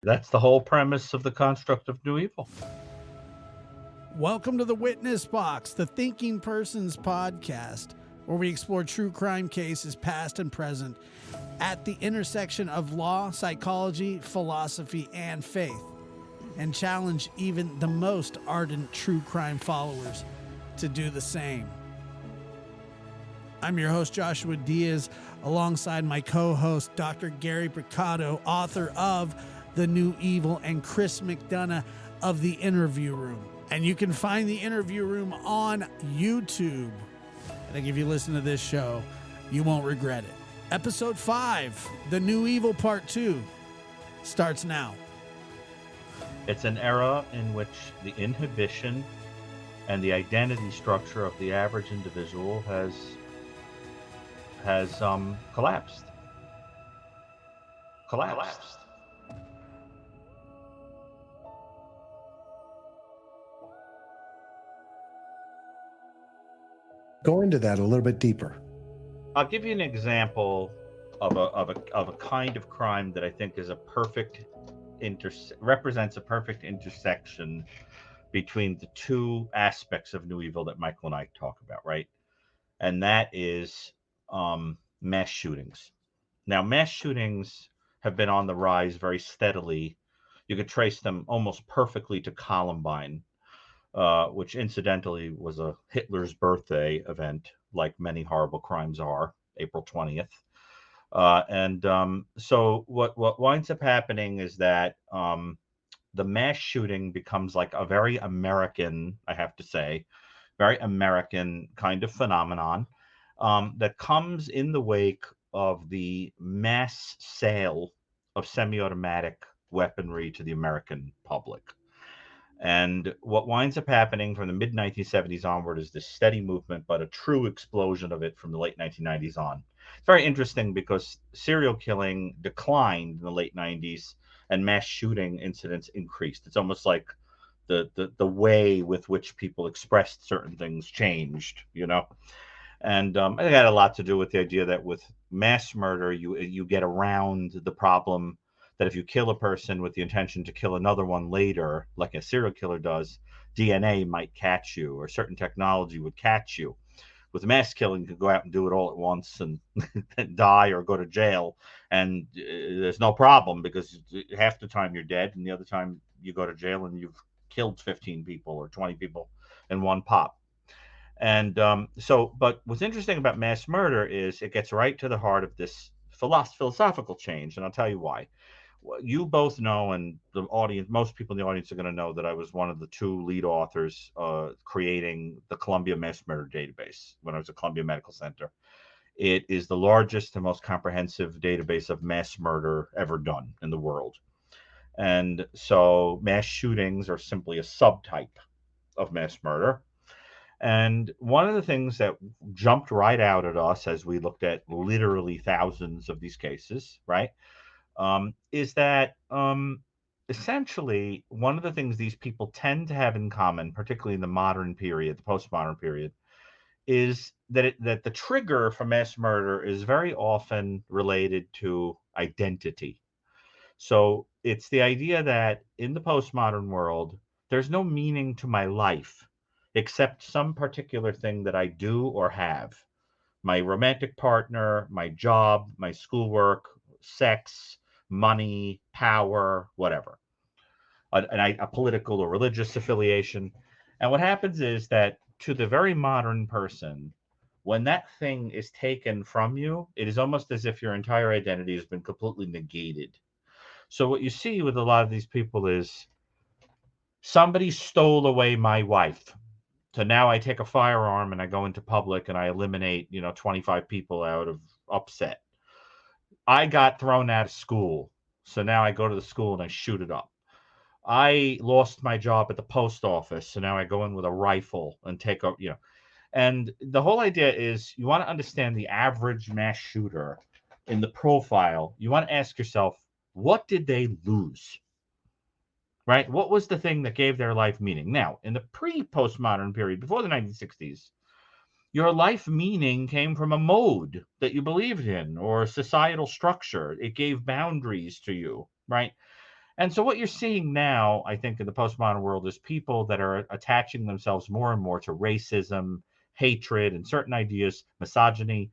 That's the whole premise of the construct of new evil. Welcome to the Witness Box, the Thinking Persons podcast, where we explore true crime cases, past and present, at the intersection of law, psychology, philosophy, and faith, and challenge even the most ardent true crime followers to do the same. I'm your host, Joshua Diaz, alongside my co-host, Dr. Gary Brucato, author of The New Evil, and Chris McDonough of The Interview Room. And you can find The Interview Room on YouTube. I think if you listen to this show, you won't regret it. Episode 5, The New Evil Part 2, starts now. It's an era in which the inhibition and the identity structure of the average individual has collapsed. Go into that a little bit deeper. I'll give you an example of a kind of crime that I think is represents a perfect intersection between the two aspects of new evil that Michael and I talk about, right? And that is mass shootings. Now, mass shootings have been on the rise very steadily. You could trace them almost perfectly to Columbine, which incidentally was a Hitler's birthday event, like many horrible crimes are, April 20th. So what winds up happening is that the mass shooting becomes like a very American, I have to say, very American kind of phenomenon that comes in the wake of the mass sale of semi-automatic weaponry to the American public. And what winds up happening from the mid 1970s onward is this steady movement, but a true explosion of it from the late 1990s on. It's very interesting because serial killing declined in the late 90s and mass shooting incidents increased. It's almost like the way with which people expressed certain things changed, you know? And it had a lot to do with the idea that with mass murder, you get around the problem that if you kill a person with the intention to kill another one later, like a serial killer does, DNA might catch you, or certain technology would catch you. With mass killing, you can go out and do it all at once and die or go to jail, and there's no problem because half the time you're dead, and the other time you go to jail and you've killed 15 people or 20 people in one pop. And but what's interesting about mass murder is it gets right to the heart of this philosophical change, and I'll tell you why. Well, you both know, and the audience, most people in the audience are going to know that I was one of the two lead authors creating the Columbia Mass Murder Database when I was at Columbia Medical Center. It is the largest and most comprehensive database of mass murder ever done in the world. And so mass shootings are simply a subtype of mass murder. And one of the things that jumped right out at us as we looked at literally thousands of these cases, right, is that essentially one of the things these people tend to have in common, particularly in the modern period, the postmodern period, is that the trigger for mass murder is very often related to identity. So it's the idea that in the postmodern world, there's no meaning to my life except some particular thing that I do or have. My romantic partner, my job, my schoolwork, sex, money, power, whatever, a political or religious affiliation. And what happens is that to the very modern person, when that thing is taken from you, it is almost as if your entire identity has been completely negated. So what you see with a lot of these people is somebody stole away my wife. So now I take a firearm and I go into public and I eliminate, 25 people out of upset. I got thrown out of school. So now I go to the school and I shoot it up. I lost my job at the post office. So now I go in with a rifle and take a, and the whole idea is you want to understand the average mass shooter in the profile. You want to ask yourself, what did they lose? Right? What was the thing that gave their life meaning? Now, in the pre-postmodern period, before the 1960s, your life meaning came from a mode that you believed in or a societal structure. It gave boundaries to you, right? And so what you're seeing now, I think, in the postmodern world is people that are attaching themselves more and more to racism, hatred, and certain ideas, misogyny,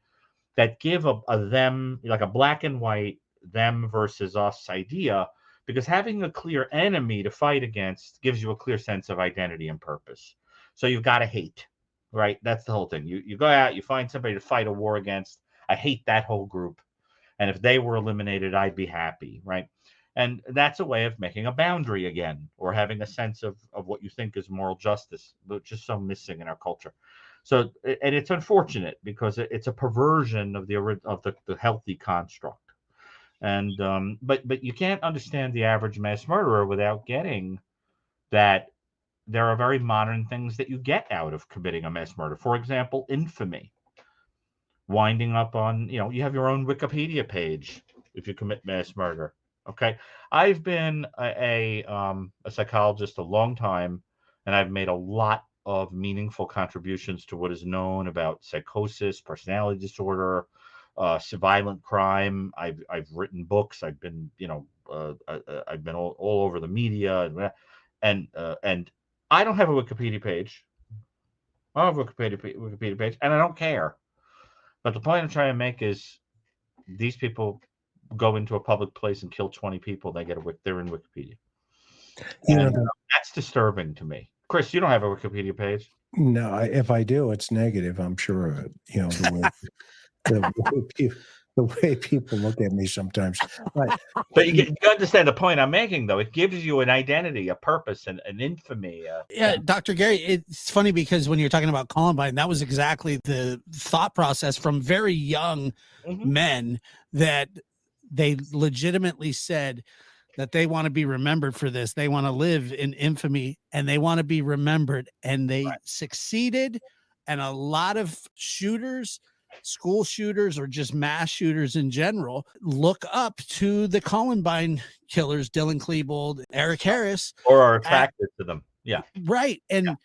that give a them, like a black and white, them versus us idea, because having a clear enemy to fight against gives you a clear sense of identity and purpose. So you've got to hate, right? That's the whole thing. You go out, you find somebody to fight a war against. I hate that whole group. And if they were eliminated, I'd be happy, right? And that's a way of making a boundary again, or having a sense of what you think is moral justice, which is so missing in our culture. So, and it's unfortunate because it's a perversion of the healthy construct. And but you can't understand the average mass murderer without getting that there are very modern things that you get out of committing a mass murder. For example, infamy, winding up on, you have your own Wikipedia page if you commit mass murder. Okay, I've been a psychologist a long time, and I've made a lot of meaningful contributions to what is known about psychosis, personality disorder, violent crime. I've written books. I've been I've been all over the media, and I don't have a Wikipedia page. I don't have a Wikipedia page, and I don't care. But the point I'm trying to make is these people go into a public place and kill 20 people. They're in Wikipedia. And that's disturbing to me. Chris, you don't have a Wikipedia page. No, if I do, it's negative. I'm sure of it. The way people look at me sometimes. But you understand the point I'm making, though. It gives you an identity, a purpose, and an infamy. Yeah, Dr. Gary, it's funny because when you're talking about Columbine, that was exactly the thought process from very young men, that they legitimately said that they want to be remembered for this. They want to live in infamy and they want to be remembered. And they succeeded. And a lot of shooters, school shooters, or just mass shooters in general, look up to the Columbine killers, Dylan Klebold, Eric Harris, or are attracted to them. Yeah. Right. And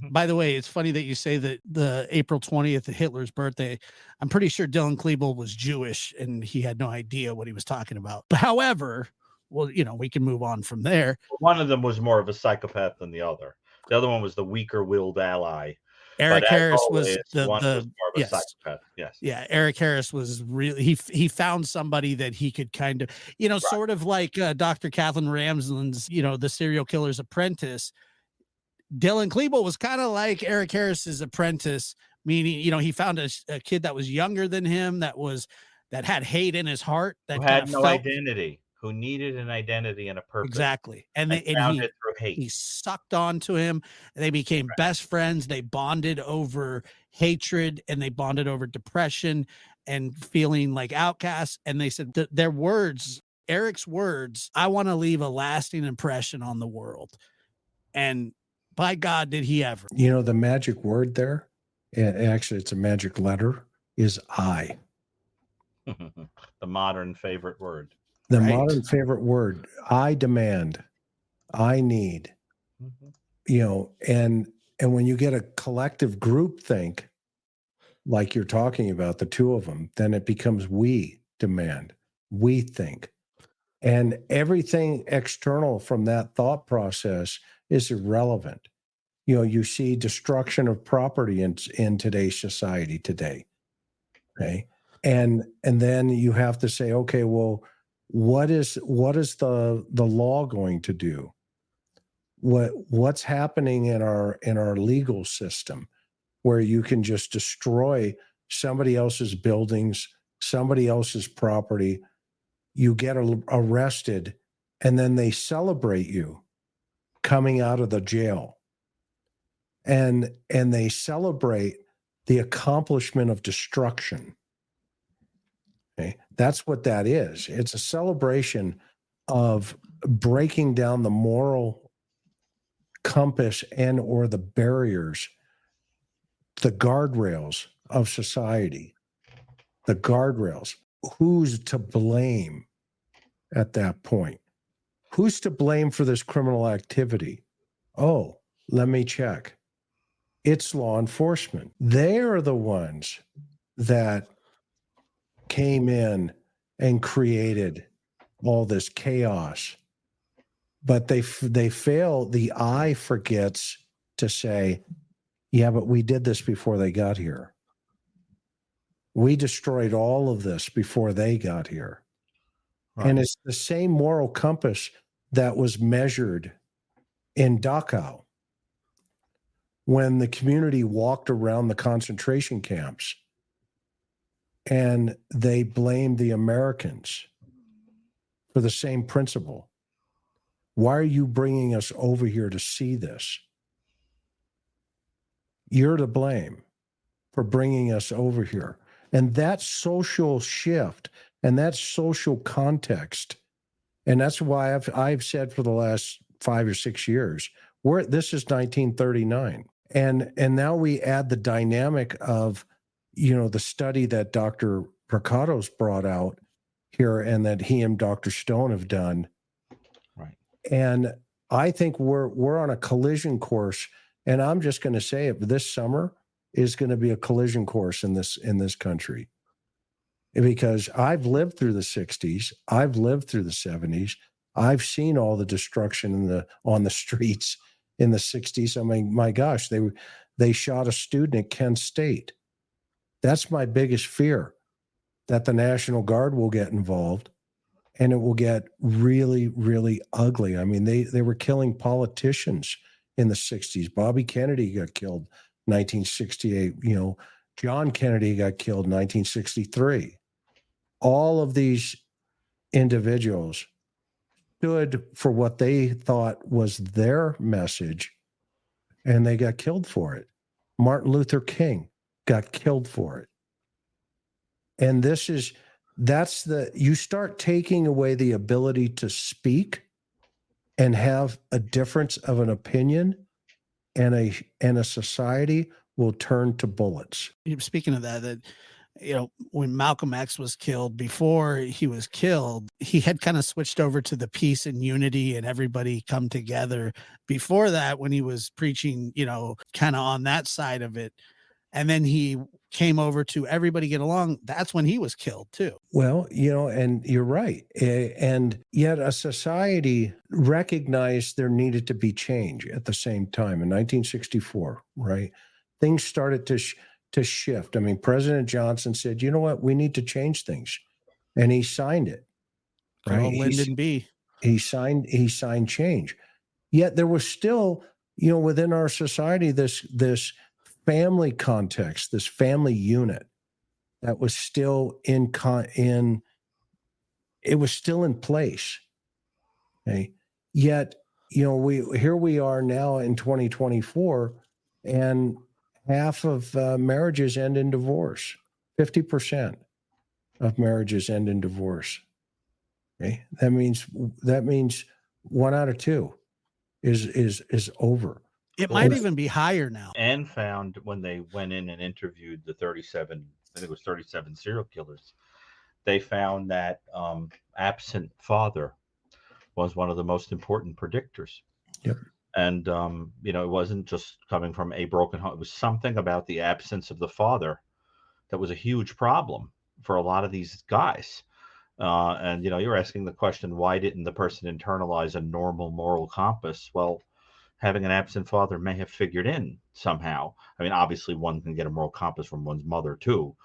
by the way, it's funny that you say that the April 20th, Hitler's birthday. I'm pretty sure Dylan Klebold was Jewish and he had no idea what he was talking about. But however, well, we can move on from there. One of them was more of a psychopath than the other. The other one was the weaker-willed ally. Eric Harris was more of a psychopath. Yes. Yeah. Eric Harris was really, he found somebody that he could kind of, sort of like Dr. Kathleen Ramsland's, the serial killer's apprentice. Dylan Klebold was kind of like Eric Harris's apprentice, meaning, he found a kid that was younger than him, that had hate in his heart, that who had no identity, who needed an identity and a purpose. Exactly. And found it through hate. He sucked onto him. They became best friends. They bonded over hatred, and they bonded over depression and feeling like outcasts. And they said their words, Eric's words, I want to leave a lasting impression on the world. And by God, did he ever. The magic word there, actually it's a magic letter, is I. The modern favorite word. The modern favorite word. I demand. I need. And when you get a collective group think, like you're talking about, the two of them, then it becomes we demand, we think. And everything external from that thought process is irrelevant. You see destruction of property in today's society today. Okay. And then you have to say, okay, well, what is the law going to do? What's happening in our legal system, where you can just destroy somebody else's buildings, somebody else's property, you get arrested, and then they celebrate you coming out of the jail. And they celebrate the accomplishment of destruction. Okay? That's what that is. It's a celebration of breaking down the moral compass and or the barriers, the guardrails of society. The guardrails. Who's to blame at that point? Who's to blame for this criminal activity? Oh, let me check. It's law enforcement. They are the ones that came in and created all this chaos but they fail. The eye forgets to say, yeah, but we did this before they got here. We destroyed all of this before they got here. Right. And it's the same moral compass that was measured in Dachau when the community walked around the concentration camps and they blamed the Americans for the same principle. Why are you bringing us over here to see this? You're to blame for bringing us over here. And that social shift and that social context, and that's why I've said for the last 5 or 6 years, this is 1939. And now we add the dynamic of, the study that Dr. Brucato's brought out here and that he and Dr. Stone have done. Right. And I think we're on a collision course. And I'm just going to say it, this summer is going to be a collision course in this country. Because I've lived through the 60s, I've lived through the 70s, I've seen all the destruction on the streets in the 60s. I mean, my gosh, they shot a student at Kent State. That's my biggest fear, that the National Guard will get involved and it will get really, really ugly. I mean, they were killing politicians in the 60s. Bobby Kennedy got killed 1968. John Kennedy got killed 1963. All of these individuals stood for what they thought was their message, and they got killed for it. Martin Luther King got killed for it. And you start taking away the ability to speak and have a difference of an opinion, and a society will turn to bullets. Speaking of that, when Malcolm X was killed, before he was killed, he had kind of switched over to the peace and unity and everybody come together. Before that, when he was preaching, kind of on that side of it, and then he came over to everybody get along, that's when he was killed too. Well, and you're right. And yet a society recognized there needed to be change at the same time in 1964, right? Things started to shift. I mean, President Johnson said, you know what, we need to change things. And he signed it. Right. Lyndon B. He signed change. Yet there was still, within our society, this family context, this family unit that was still it was still in place. Okay. Yet, here we are now in 2024, and half of marriages end in divorce. 50% of marriages end in divorce. Okay, that means 1 out of 2 is over. It might even be higher now. And found when they went in and interviewed the 37, I think it was 37 serial killers, they found that absent father was one of the most important predictors. Yep. And, it wasn't just coming from a broken home. It was something about the absence of the father that was a huge problem for a lot of these guys. And, you're asking the question, why didn't the person internalize a normal moral compass? Well, having an absent father may have figured in somehow. I mean, obviously one can get a moral compass from one's mother too,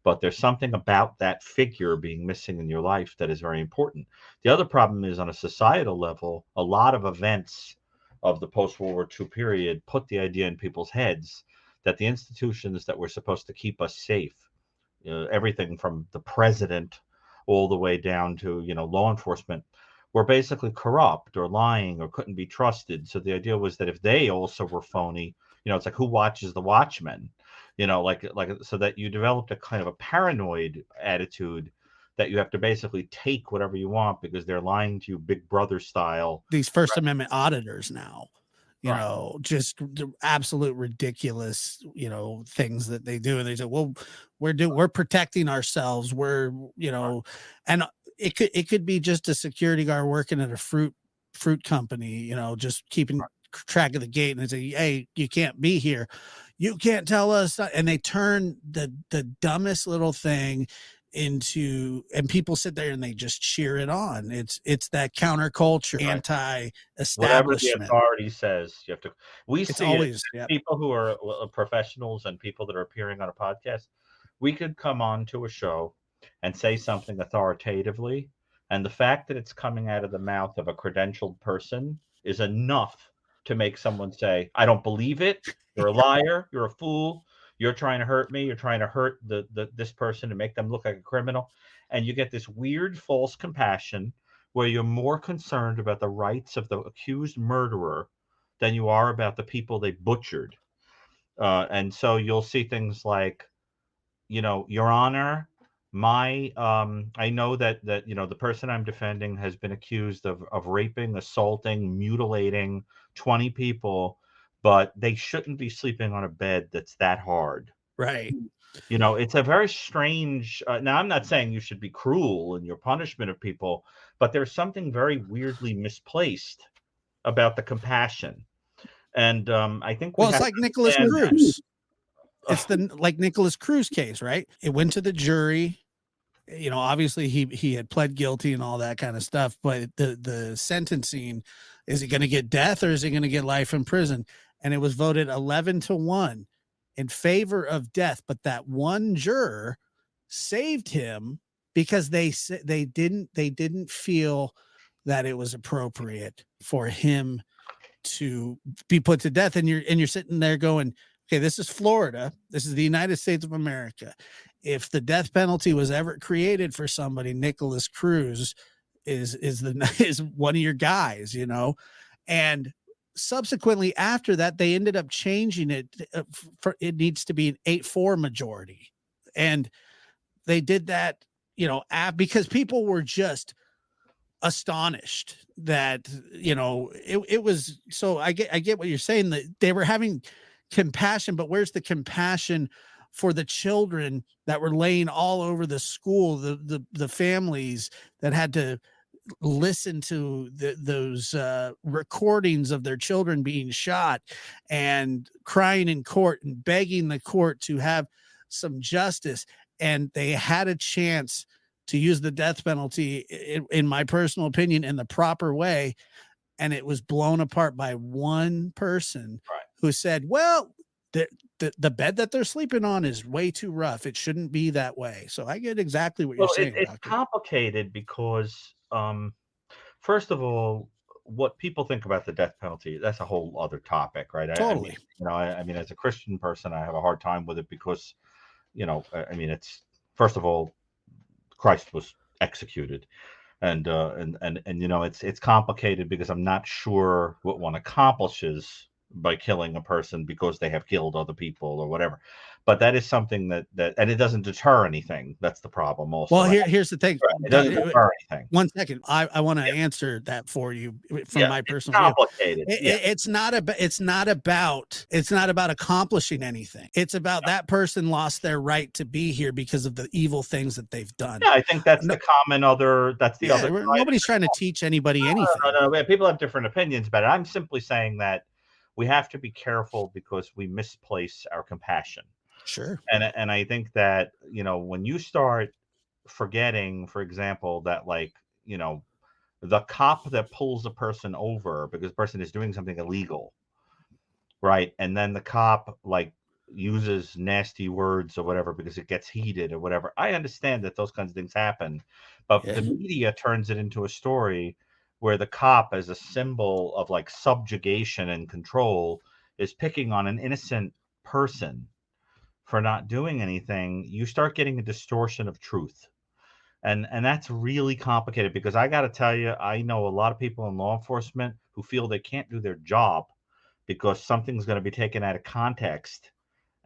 but there's something about that figure being missing in your life that is very important. The other problem is, on a societal level, a lot of events of the post-World War II period put the idea in people's heads that the institutions that were supposed to keep us safe, everything from the president all the way down to, law enforcement, were basically corrupt or lying or couldn't be trusted. So the idea was that if they also were phony, it's like, who watches the Watchmen? So that you developed a kind of a paranoid attitude that you have to basically take whatever you want because they're lying to you, Big Brother style. These First Amendment auditors now, just the absolute ridiculous, things that they do. And they say, well, we're protecting ourselves. We're, and it could be just a security guard working at a fruit company, just keeping track of the gate, and they say, hey, you can't be here. You can't tell us. And they turn the dumbest little thing into, and people sit there and they just cheer it on. It's that counterculture, Right. Whatever the anti-establishment. authority says, you have to. We It's see always, it. yep. People who are professionals and people that are appearing on a podcast. We could come on to a show and say something authoritatively, and the fact that it's coming out of the mouth of a credentialed person is enough to make someone say, "I don't believe it. You're a liar. You're a fool. You're trying to hurt me. You're trying to hurt this person and make them look like a criminal." And you get this weird false compassion where you're more concerned about the rights of the accused murderer than you are about the people they butchered. And so you'll see things like, Your Honor, I know that the person I'm defending has been accused of raping, assaulting, mutilating 20 people, but they shouldn't be sleeping on a bed that's that hard. Right. It's a very strange. Now, I'm not saying you should be cruel in your punishment of people, but there's something very weirdly misplaced about the compassion. And I think it's like Nicholas Cruz. It's like Nicholas Cruz case, right? It went to the jury. Obviously he had pled guilty and all that kind of stuff, but the sentencing, is he going to get death or is he going to get life in prison? And it was voted 11-1 in favor of death. But that one juror saved him because they didn't feel that it was appropriate for him to be put to death. And you're sitting there going, okay, this is Florida. This is the United States of America. If the death penalty was ever created for somebody, Nicholas Cruz is one of your guys, and subsequently after that, they ended up changing it. It needs to be an 8-4 majority. And they did that, because people were just astonished that, it was, so I get what you're saying, that they were having compassion, but where's the compassion for the children that were laying all over the school, the families that had to listen to those recordings of their children being shot and crying in court and begging the court to have some justice? And they had a chance to use the death penalty, in my personal opinion, in the proper way. And it was blown apart by one person, right, who said, well, the bed that they're sleeping on is way too rough. It shouldn't be that way. So I get exactly what you're saying. It's complicated because, first of all, what people think about the death penalty, that's a whole other topic, right? Totally. I mean, as a Christian person, I have a hard time with it because, it's, first of all, Christ was executed. And it's complicated because I'm not sure what one accomplishes by killing a person because they have killed other people or whatever. But that is something that and it doesn't deter anything. That's the problem also. Well, here's the thing. Right. It doesn't deter anything. 1 second. I want to answer that for you from my personal view. Complicated. It's not about accomplishing anything. It's about that person lost their right to be here because of the evil things that they've done. Yeah, I think that's the common other. That's the other. Nobody's trying to teach anybody anything. No. People have different opinions about it. I'm simply saying that we have to be careful because we misplace our compassion. Sure. And I think that, when you start forgetting, for example, that the cop that pulls a person over because the person is doing something illegal, right? And then the cop uses nasty words or whatever because it gets heated or whatever. I understand that those kinds of things happen, but the media turns it into a story where the cop, as a symbol of subjugation and control, is picking on an innocent person for not doing anything. You start getting a distortion of truth. And that's really complicated because I got to tell you, I know a lot of people in law enforcement who feel they can't do their job because something's going to be taken out of context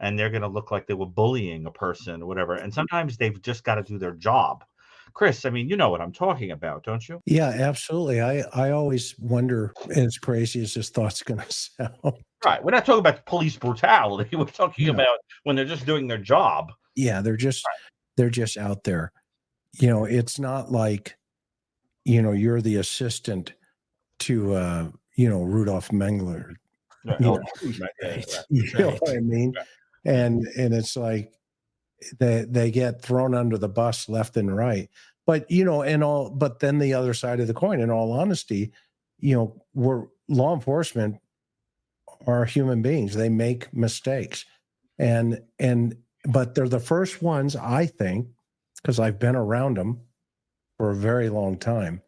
and they're going to look like they were bullying a person or whatever. And sometimes they've just got to do their job. Chris, I mean, you know what I'm talking about, don't you? Yeah, absolutely. I always wonder, as crazy as this thought's going to sound. Right. We're not talking about police brutality. We're talking about when they're just doing their job. Yeah, they're just out there. It's not like, you're the assistant to, Rudolph Mengele. You know what I mean? Right. And it's like, they get thrown under the bus left and right. But but then the other side of the coin, in all honesty, we're law enforcement are human beings. They make mistakes. But they're the first ones, I think, because I've been around them for a very long time.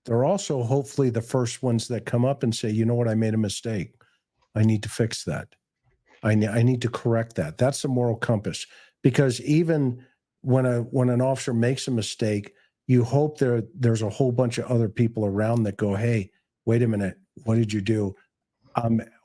They're also hopefully the first ones that come up and say, you know what, I made a mistake. I need to fix that. I need to correct that. That's the moral compass. Because even when an officer makes a mistake, you hope there's a whole bunch of other people around that go, hey, wait a minute, what did you do?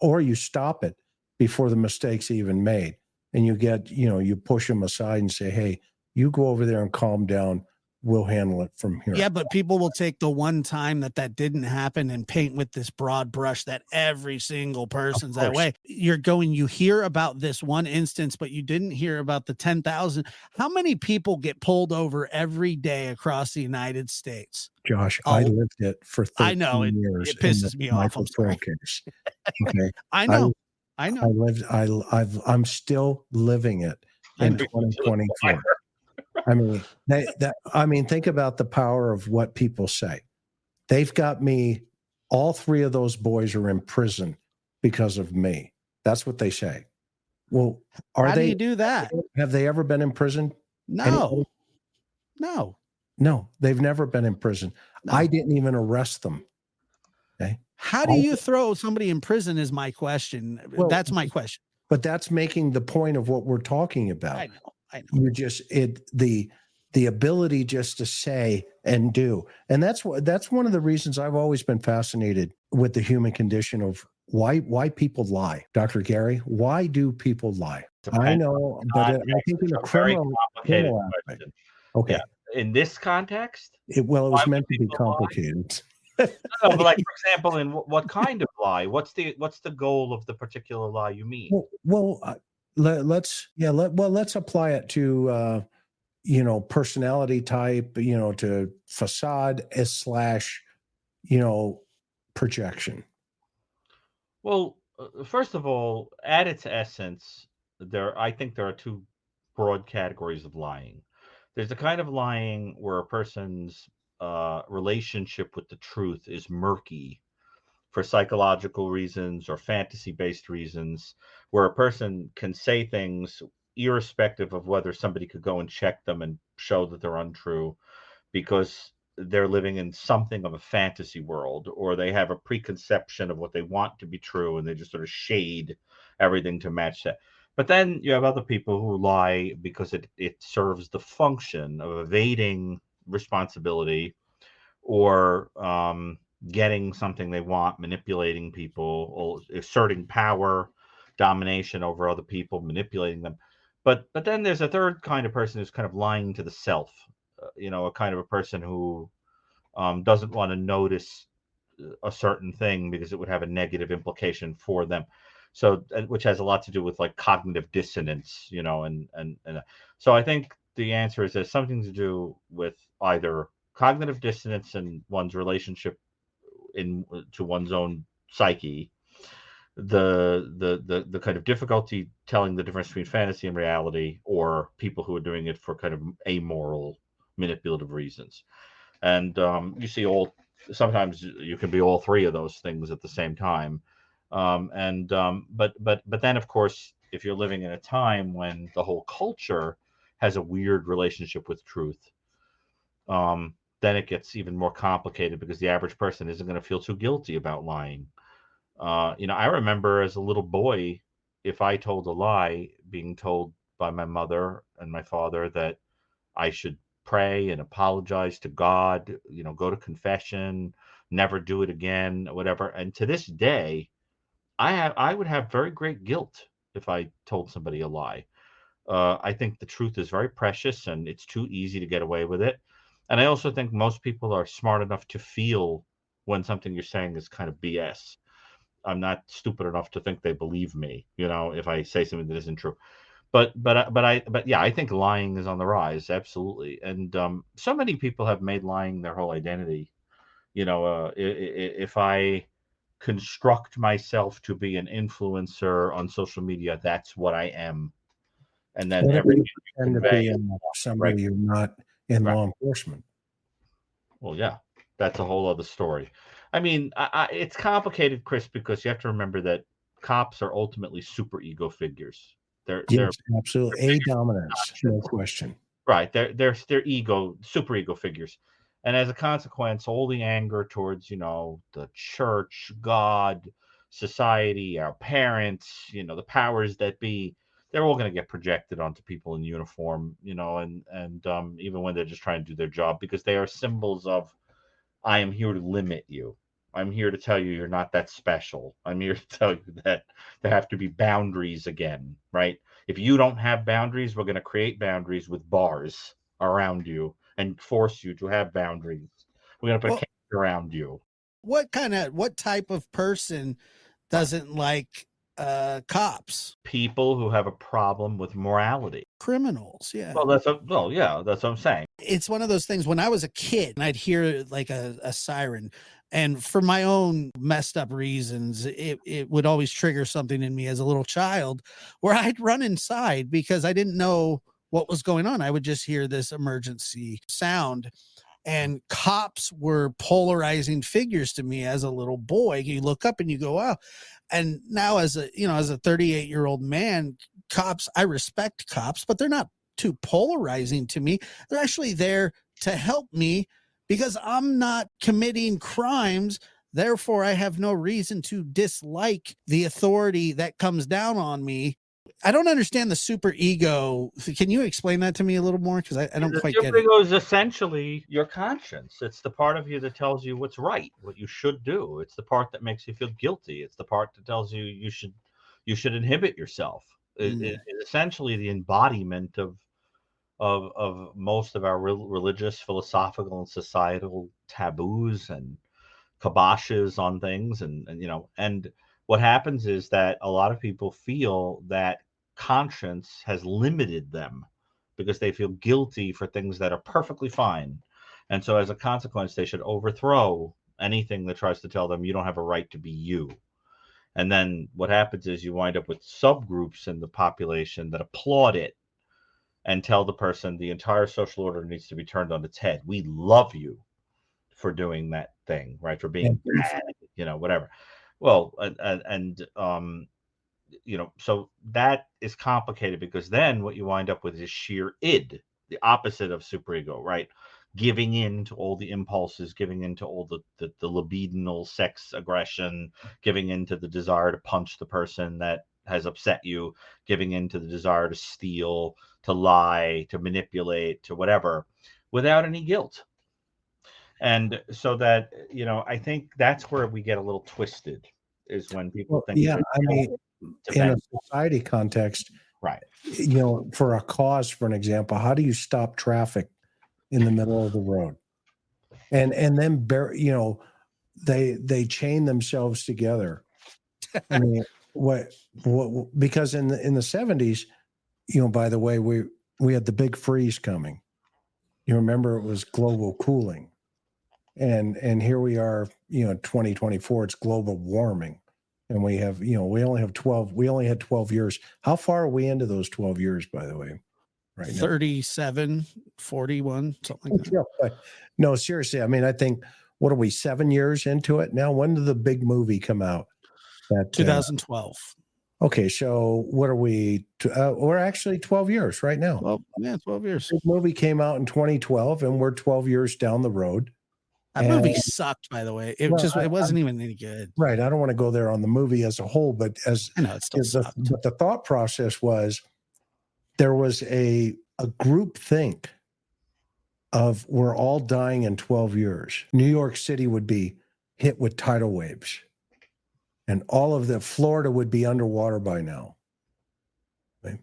Or you stop it before the mistake's even made. And you push them aside and say, hey, you go over there and calm down. We'll handle it from here. Yeah, but people will take the one time that didn't happen and paint with this broad brush that every single person's that way. You hear about this one instance, but you didn't hear about the 10,000. How many people get pulled over every day across the United States? Josh, I lived it for 13 years. It pisses me off. I'm sorry. Case. Okay. I know. I'm still living it in 2024. I mean, think about the power of what people say. They've got me. All three of those boys are in prison because of me. That's what they say. Well, how do you do that? Have they ever been in prison? No. No, they've never been in prison. No. I didn't even arrest them. Okay. How do you throw somebody in prison is my question. Well, that's my question. But that's making the point of what we're talking about. I know. The ability just to say and do. And that's one of the reasons I've always been fascinated with the human condition of why people lie. Dr. Gary, why do people lie? I know, but I think in a criminal aspect. Okay. Yeah. In this context? It was meant to be complicated. No, but like, for example, in what kind of lie? What's the goal of the particular lie you mean? Let's apply it to personality type, to facade / projection. Well, first of all, at its essence, I think there are two broad categories of lying. There's the kind of lying where a person's relationship with the truth is murky for psychological reasons or fantasy-based reasons, where a person can say things irrespective of whether somebody could go and check them and show that they're untrue, because they're living in something of a fantasy world, or they have a preconception of what they want to be true, and they just sort of shade everything to match that. But then you have other people who lie because it serves the function of evading responsibility or getting something they want, manipulating people, or asserting power, domination over other people, manipulating them. But then there's a third kind of person who's kind of lying to the self, a kind of a person who doesn't want to notice a certain thing because it would have a negative implication for them. So, which has a lot to do with like cognitive dissonance, and so I think the answer is there's something to do with either cognitive dissonance in one's relationship to one's own psyche, the kind of difficulty telling the difference between fantasy and reality, or people who are doing it for kind of amoral, manipulative reasons. And you see sometimes you can be all three of those things at the same time. But then, of course, if you're living in a time when the whole culture has a weird relationship with truth, then it gets even more complicated because the average person isn't going to feel too guilty about lying. I remember as a little boy, if I told a lie, being told by my mother and my father that I should pray and apologize to God, go to confession, never do it again, whatever. And to this day, I would have very great guilt if I told somebody a lie. I think the truth is very precious and it's too easy to get away with it. And I also think most people are smart enough to feel when something you're saying is kind of BS. I'm not stupid enough to think they believe me, if I say something that isn't true. But yeah, I think lying is on the rise, absolutely. And so many people have made lying their whole identity. If I construct myself to be an influencer on social media, that's what I am. and then What if everything you you pretend to convey be is right. somebody you're not in Right. law enforcement? Well, yeah, that's a whole other story. I mean, it's complicated, Chris, because you have to remember that cops are ultimately super ego figures. They're Yes, absolutely. A dominance, no question. right. They're ego, super ego figures, and as a consequence, all the anger towards the church, God, society, our parents, the powers that be, they're all going to get projected onto people in uniform, and even when they're just trying to do their job, because they are symbols of I am here to limit you. I'm here to tell you you're not that special. I'm here to tell you that there have to be boundaries again, right? If you don't have boundaries, we're going to create boundaries with bars around you and force you to have boundaries. We're going to put a Well, cage around you. what type of person doesn't like cops? People who have a problem with morality. Criminals, yeah. Yeah, that's what I'm saying. It's one of those things. When I was a kid and I'd hear like a siren, and for my own messed up reasons, it would always trigger something in me as a little child where I'd run inside because I didn't know what was going on. I would just hear this emergency sound, and cops were polarizing figures to me as a little boy. You look up and you go, wow. And now as a 38-year-old man, cops, I respect cops, but they're not too polarizing to me. They're actually there to help me because I'm not committing crimes. Therefore, I have no reason to dislike the authority that comes down on me. I don't understand the super ego. Can you explain that to me a little more? Because I don't The quite get super it. ego is essentially your conscience. It's the part of you that tells you what's right, what you should do. It's the part that makes you feel guilty. It's the part that tells you you should inhibit yourself. It's essentially the embodiment of most of our religious, philosophical, and societal taboos and kiboshes on things, and what happens is that a lot of people feel that conscience has limited them because they feel guilty for things that are perfectly fine, and so as a consequence they should overthrow anything that tries to tell them you don't have a right to be you. And then what happens is you wind up with subgroups in the population that applaud it and tell the person the entire social order needs to be turned on its head. We love you for doing that thing, right? For being bad, whatever. Well, so that is complicated because then what you wind up with is sheer id, the opposite of superego, right? Giving in to all the impulses, giving in to all the libidinal sex aggression, giving in to the desire to punch the person that has upset you, giving in to the desire to steal, to lie, to manipulate, to whatever, without any guilt. And so that, I think that's where we get a little twisted, is when people Well, think yeah, there's I mean, to in a bend. society context, Right. for a cause, for an example, how do you stop traffic in the middle of the road? And then they chain themselves together. I mean, what because in the 70s, by the way, we had the big freeze coming. You remember it was global cooling. And here we are, 2024, it's global warming. And we have, we only had 12 years. How far are we into those 12 years, by the way? Right now? 37, 41, something like that. No, seriously. I mean, I think, what are we, 7 years into it now? When did the big movie come out? That 2012. Okay, so what are we? We're actually 12 years right now. Well, yeah, 12 years. The movie came out in 2012, and we're 12 years down the road. That movie sucked, by the way. It wasn't even any good. Right. I don't want to go there on the movie as a whole, but I know it still sucked. But the thought process was there was a group think of we're all dying in 12 years. New York City would be hit with tidal waves, and all of Florida would be underwater by now. Right?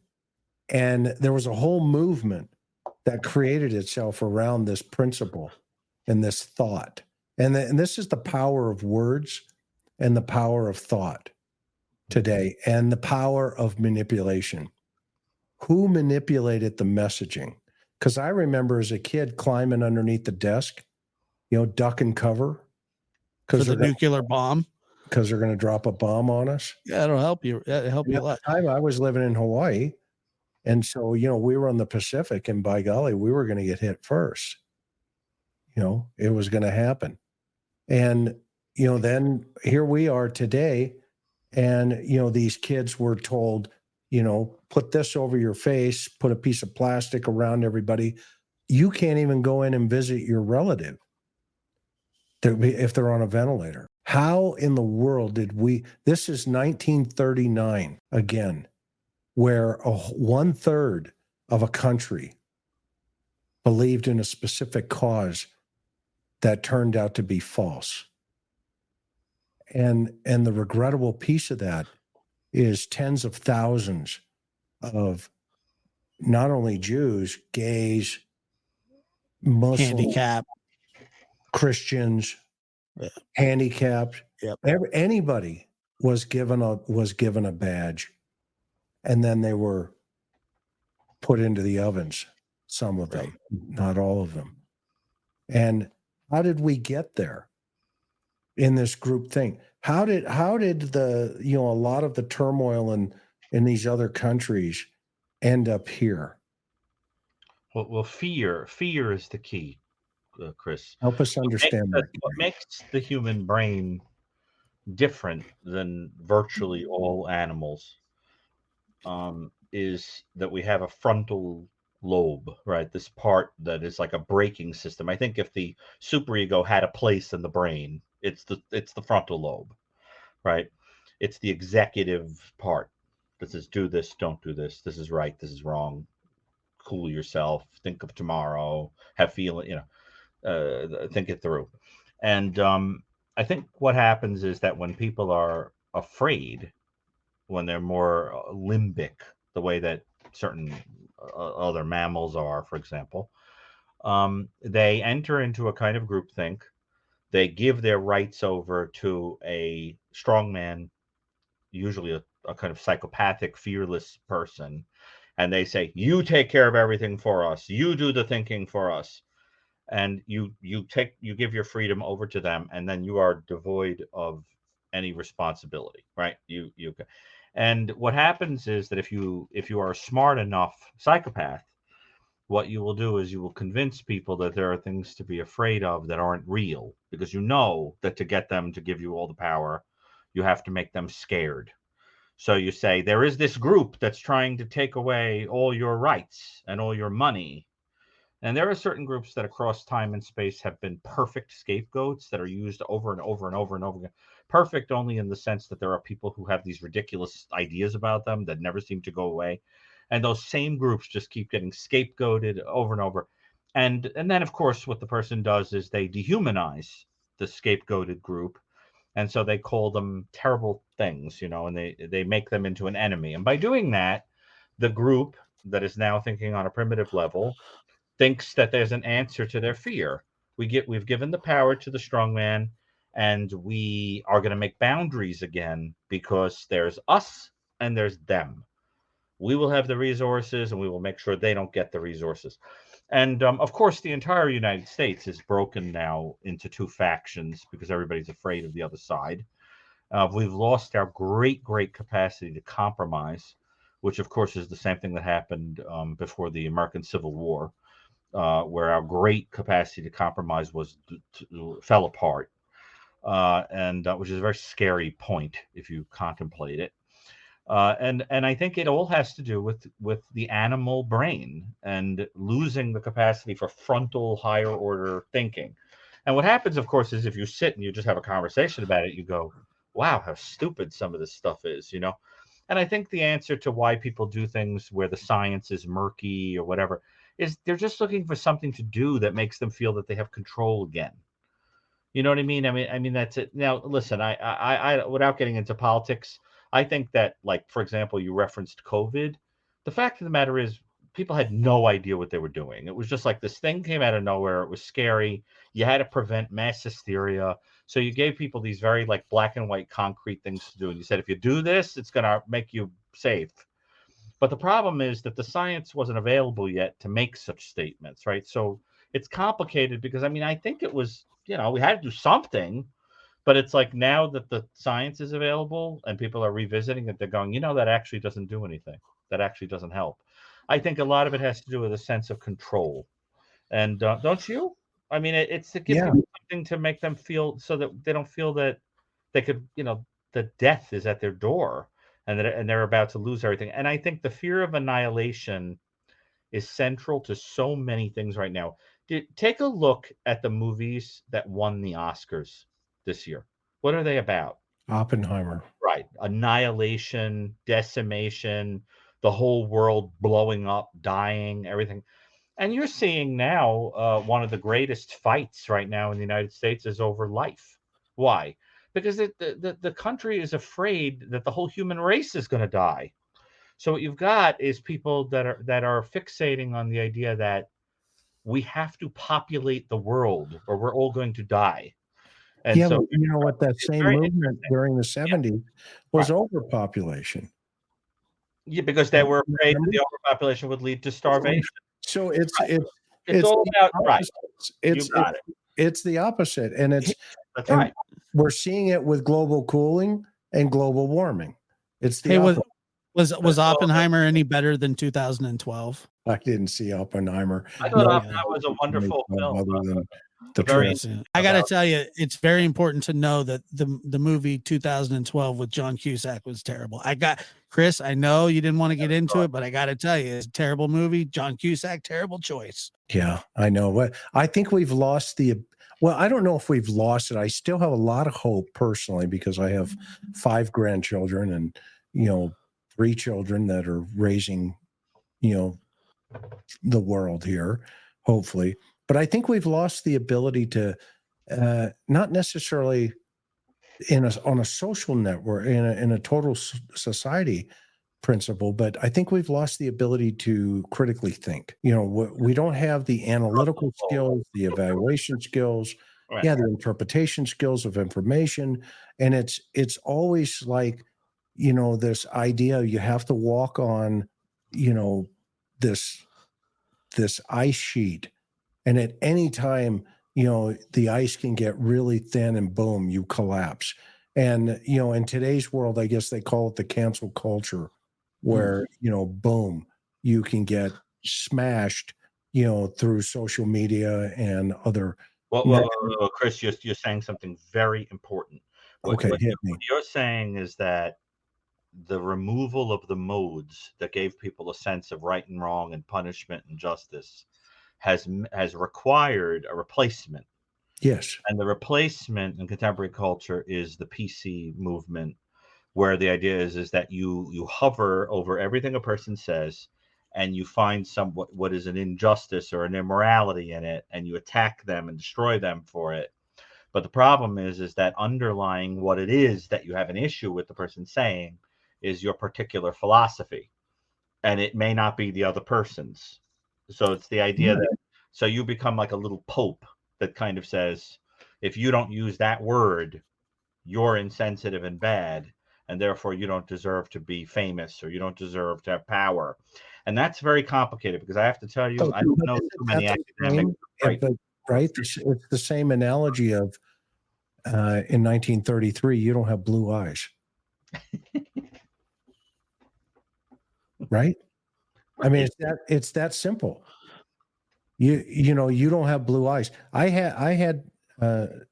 And there was a whole movement that created itself around this principle and this thought. And this is the power of words and the power of thought today and the power of manipulation. Who manipulated the messaging? Because I remember as a kid climbing underneath the desk, duck and cover. For the nuclear bomb? Because they're going to drop a bomb on us. Yeah, it'll help you. It'll help you a lot. At the time I was living in Hawaii, And so, you know, we were on the Pacific, and by golly, we were going to get hit first. You know, it was going to happen. And, you know, then here we are today, and, you know, these kids were told, you know, put this over your face, put a piece of plastic around everybody. You can't even go in and visit your relative if they're on a ventilator. How in the world did we? This is 1939 again, where 1/3 of a country believed in a specific cause that turned out to be false. And the regrettable piece of that is tens of thousands of not only Jews, gays, Muslims, Handicap. Christians, Yeah. handicapped. Yep. Anybody was given a badge, and then they were put into the ovens. Some of them, not all of them. And how did we get there in this group thing? How did the, you know, a lot of the turmoil in these other countries end up here? Well, fear is the key, Chris. Help us understand that. What makes the human brain different than virtually all animals is that we have a frontal lobe, right? This part that is like a braking system. I think if the superego had a place in the brain, it's the frontal lobe, right? It's the executive part that says, do this, don't do this, this is right, this is wrong, cool yourself, think of tomorrow, have feeling, you know, think it through. And I think what happens is that when people are afraid, when they're more limbic, the way that certain other mammals are, for example, they enter into a kind of groupthink. They give their rights over to a strongman, usually a kind of psychopathic, fearless person, and they say, "You take care of everything for us. You do the thinking for us." And you give your freedom over to them, and then you are devoid of any responsibility, right? And what happens is that if you are a smart enough psychopath, what you will do is you will convince people that there are things to be afraid of that aren't real, because you know that to get them to give you all the power, you have to make them scared. So you say, there is this group that's trying to take away all your rights and all your money. And there are certain groups that across time and space have been perfect scapegoats that are used over and over and over and over again. Perfect only in the sense that there are people who have these ridiculous ideas about them that never seem to go away. And those same groups just keep getting scapegoated over and over. And then, of course, what the person does is they dehumanize the scapegoated group. And so they call them terrible things, you know, and they make them into an enemy. And by doing that, the group that is now thinking on a primitive level thinks that there's an answer to their fear. We've given the power to the strongman, and we are going to make boundaries again because there's us and there's them. We will have the resources, and we will make sure they don't get the resources. And of course, the entire United States is broken now into two factions because everybody's afraid of the other side. We've lost our great capacity to compromise, which of course is the same thing that happened before the American Civil War. Where our great capacity to compromise fell apart, and which is a very scary point if you contemplate it. And I think it all has to do with the animal brain and losing the capacity for frontal higher order thinking. And what happens, of course, is if you sit and you just have a conversation about it, you go, "Wow, how stupid some of this stuff is," you know. And I think the answer to why people do things where the science is murky or whatever is they're just looking for something to do that makes them feel that they have control again. You know what I mean? I mean that's it. Now, listen, I without getting into politics, I think that, like, for example, you referenced COVID. The fact of the matter is, people had no idea what they were doing. It was just like this thing came out of nowhere. It was scary. You had to prevent mass hysteria. So you gave people these very like black and white concrete things to do. And you said, if you do this, it's going to make you safe. But the problem is that the science wasn't available yet to make such statements, right? So it's complicated because, I mean, I think it was, you know, we had to do something, but it's like now that the science is available and people are revisiting it, they're going, you know, that actually doesn't do anything. That actually doesn't help. I think a lot of it has to do with a sense of control. And don't you? I mean, it's to give Yeah. people something to make them feel so that they don't feel that they could, that death is at their door and they're about to lose everything. And I think the fear of annihilation is central to so many things right now. Take a look at the movies that won the Oscars this year. What are they about? Oppenheimer. Right. Annihilation, decimation, the whole world blowing up, dying, everything. And you're seeing now one of the greatest fights right now in the United States is over life. Why? Because the country is afraid that the whole human race is going to die. So what you've got is people that are fixating on the idea that we have to populate the world or we're all going to die. And Yeah, so but you know what? That it's same very movement interesting. during the 70s was Right. overpopulation. Yeah, because they were afraid that Remember? the overpopulation would lead to starvation. So it's It's all about right. It's You got it. it's the opposite, and That's and right. we're seeing it with global cooling and global warming. It's the Hey, opposite. was Oppenheimer any better than 2012? I didn't see Oppenheimer. I thought No, Oppenheimer was a wonderful film. other than the Very trans. I got to about- tell you, it's very important to know that the movie 2012 with John Cusack was terrible. Chris, I know you didn't want to get into it, but I got to tell you, it's a terrible movie. John Cusack, terrible choice. Yeah, I know. What I think we've lost well, I don't know if we've lost it. I still have a lot of hope personally because I have 5 grandchildren and 3 children that are raising the world here, hopefully. But I think we've lost the ability to not necessarily on a social network in a total society principle, but I think we've lost the ability to critically think. We don't have the analytical skills, the evaluation skills, Right. the interpretation skills of information, and it's always like this idea you have to walk on this ice sheet, and at any time the ice can get really thin and boom, you collapse. And in today's world, I guess they call it the cancel culture, where boom, you can get smashed through social media and other. Well, Chris, you're saying something very important. Okay, hit me. What you're saying is that the removal of the modes that gave people a sense of right and wrong and punishment and justice has required a replacement. Yes. And the replacement in contemporary culture is the PC movement, where the idea is that you hover over everything a person says and you find what is an injustice or an immorality in it, and you attack them and destroy them for it. But the problem is that underlying what it is that you have an issue with the person saying is your particular philosophy, and it may not be the other person's. So it's the idea that so you become like a little pope that kind of says, if you don't use that word, you're insensitive and bad, and therefore you don't deserve to be famous or you don't deserve to have power. And that's very complicated because I have to tell you, I don't know too many academics. Right? It's the same analogy of in 1933, you don't have blue eyes. Right? I mean, it's that simple. You don't have blue eyes. I had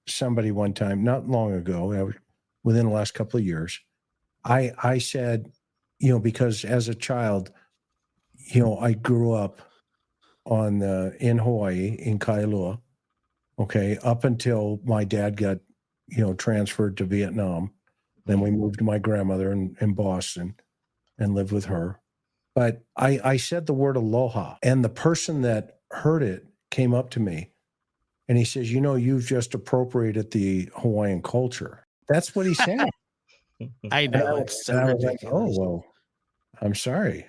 somebody one time, not long ago, within the last couple of years, I said, because as a child, I grew up in Hawaii, in Kailua, okay, up until my dad got, transferred to Vietnam. Then we moved to my grandmother in Boston and lived with her. But I said the word aloha, and the person that heard it came up to me and he says, you've just appropriated the Hawaiian culture. That's what he said. I know. It's so and I was like, ridiculous. oh, well, I'm sorry.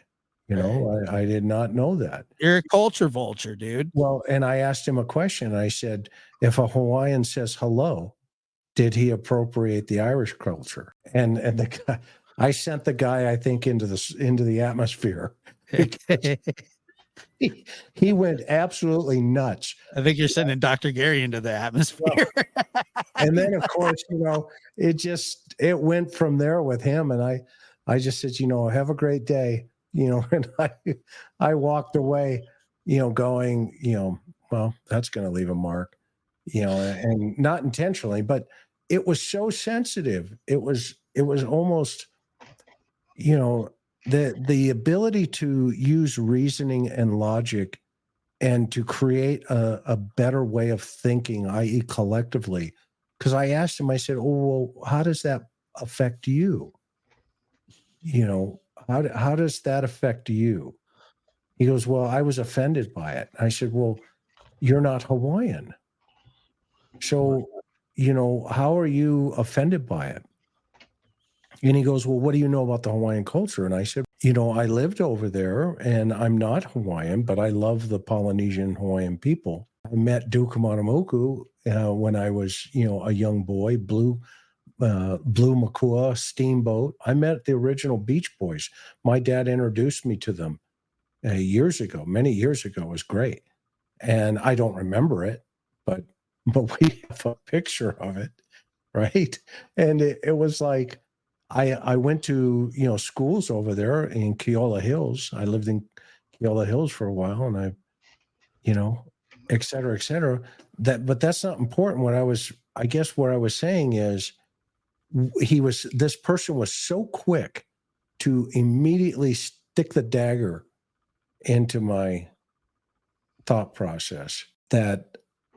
I did not know that. You're a culture vulture, dude. Well, and I asked him a question. I said, if a Hawaiian says hello, did he appropriate the Irish culture? And the guy, I sent the guy, I think, into the atmosphere. He went absolutely nuts. I think you're sending Dr. Gary into the atmosphere. And then, of course, it went from there with him. And I just said, have a great day. And I walked away, going, well, that's going to leave a mark, and not intentionally, but it was so sensitive. It was almost, the ability to use reasoning and logic and to create a better way of thinking, i.e. collectively. Because I asked him, I said, oh, well, how does that affect you? How does that affect you? He goes, well, I was offended by it. I said, well, you're not Hawaiian. So, how are you offended by it? And he goes, well, what do you know about the Hawaiian culture? And I said, I lived over there and I'm not Hawaiian, but I love the Polynesian Hawaiian people. I met Duke Matamoku when I was, a young boy, Blue Makua, Steamboat. I met the original Beach Boys. My dad introduced me to them many years ago. It was great. And I don't remember it, but we have a picture of it, right? And it was like, I went to, schools over there in Keola Hills. I lived in Keola Hills for a while, and et cetera, et cetera. But that's not important. What I was saying is this person was so quick to immediately stick the dagger into my thought process that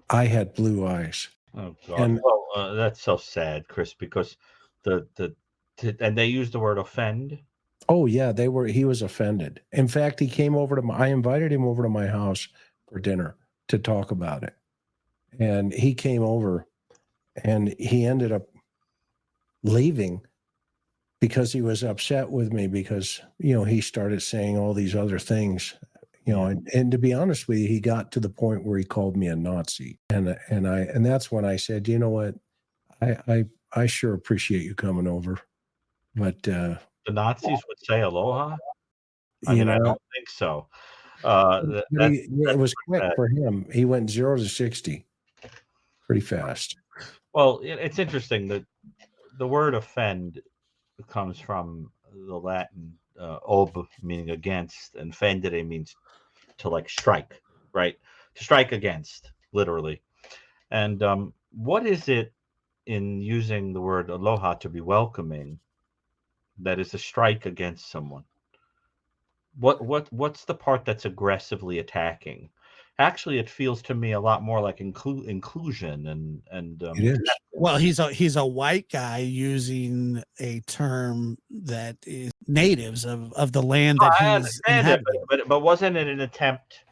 I had blue eyes. Oh God! And, well, that's so sad, Chris, because and they used the word offend. Oh yeah, he was offended. In fact, he came over to I invited him over to my house for dinner to talk about it. And he came over and he ended up leaving because he was upset with me because, he started saying all these other things, and to be honest with you, he got to the point where he called me a Nazi. And that's when I said, you know what, I sure appreciate you coming over. But the Nazis would say aloha. I mean, I don't think so. It was quick for him. He went 0 to 60 pretty fast. Well, it's interesting that the word offend comes from the Latin ob, meaning against, and fendere means to like strike, right? To strike against, literally. And what is it in using the word aloha to be welcoming that is a strike against someone? What's the part that's aggressively attacking? Actually, it feels to me a lot more like inclusion and it is. Well, he's a white guy using a term that is natives of the land that he's inhabiting. But wasn't it an attempt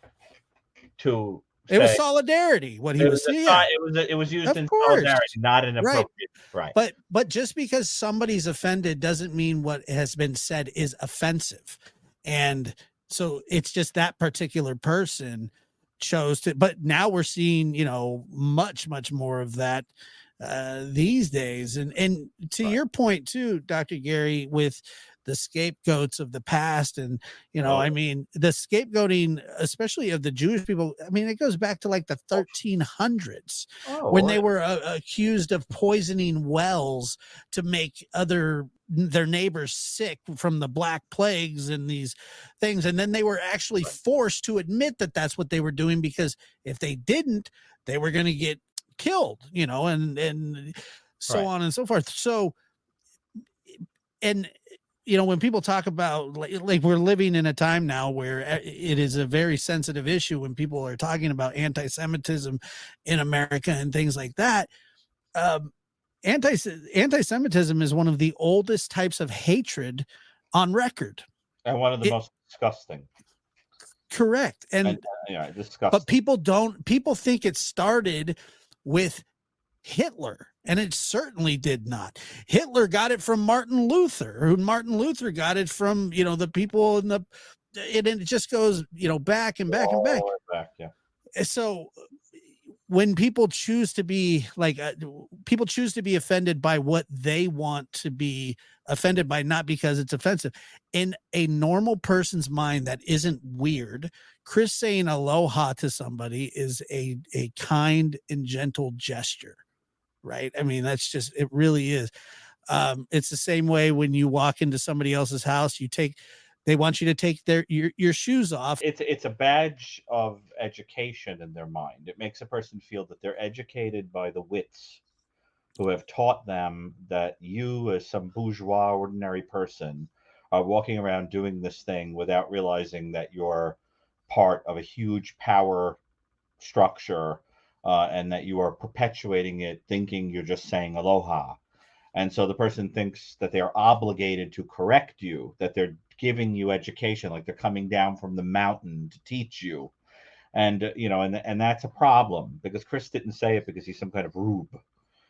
to? It was solidarity. What he was saying. Yeah. It was used in solidarity, not in appropriate. Right. But just because somebody's offended doesn't mean what has been said is offensive. And so it's just that particular person chose to, but now we're seeing, much, much more of that these days. And to your point too, Dr. Gary, with the scapegoats of the past. And, I mean, the scapegoating, especially of the Jewish people, I mean, it goes back to like the 1300s when they were accused of poisoning wells to make their neighbors sick from the Black Plagues and these things. And then they were actually forced to admit that that's what they were doing, because if they didn't, they were going to get killed, and so on and so forth. So, and, when people talk about like we're living in a time now where it is a very sensitive issue when people are talking about anti-Semitism in America and things like that. Anti-Semitism is one of the oldest types of hatred on record, and one of the most disgusting. Correct. And disgusting. But people think it started with Hitler, and it certainly did not. Hitler got it from Martin Luther, Martin Luther got it from, the people and it just goes, back and back and back. Yeah. So when people choose to be people choose to be offended by what they want to be offended by, not because it's offensive. In a normal person's mind that isn't weird, Chris saying aloha to somebody is a kind and gentle gesture, right? I mean, it really is. It's the same way when you walk into somebody else's house, you take They want you to take your shoes off. It's a badge of education in their mind. It makes a person feel that they're educated by the wits who have taught them that you, as some bourgeois ordinary person, are walking around doing this thing without realizing that you're part of a huge power structure, and that you are perpetuating it, thinking you're just saying aloha. And so the person thinks that they are obligated to correct you, that they're giving you education, like they're coming down from the mountain to teach you. And and that's a problem, because Chris didn't say it because he's some kind of rube.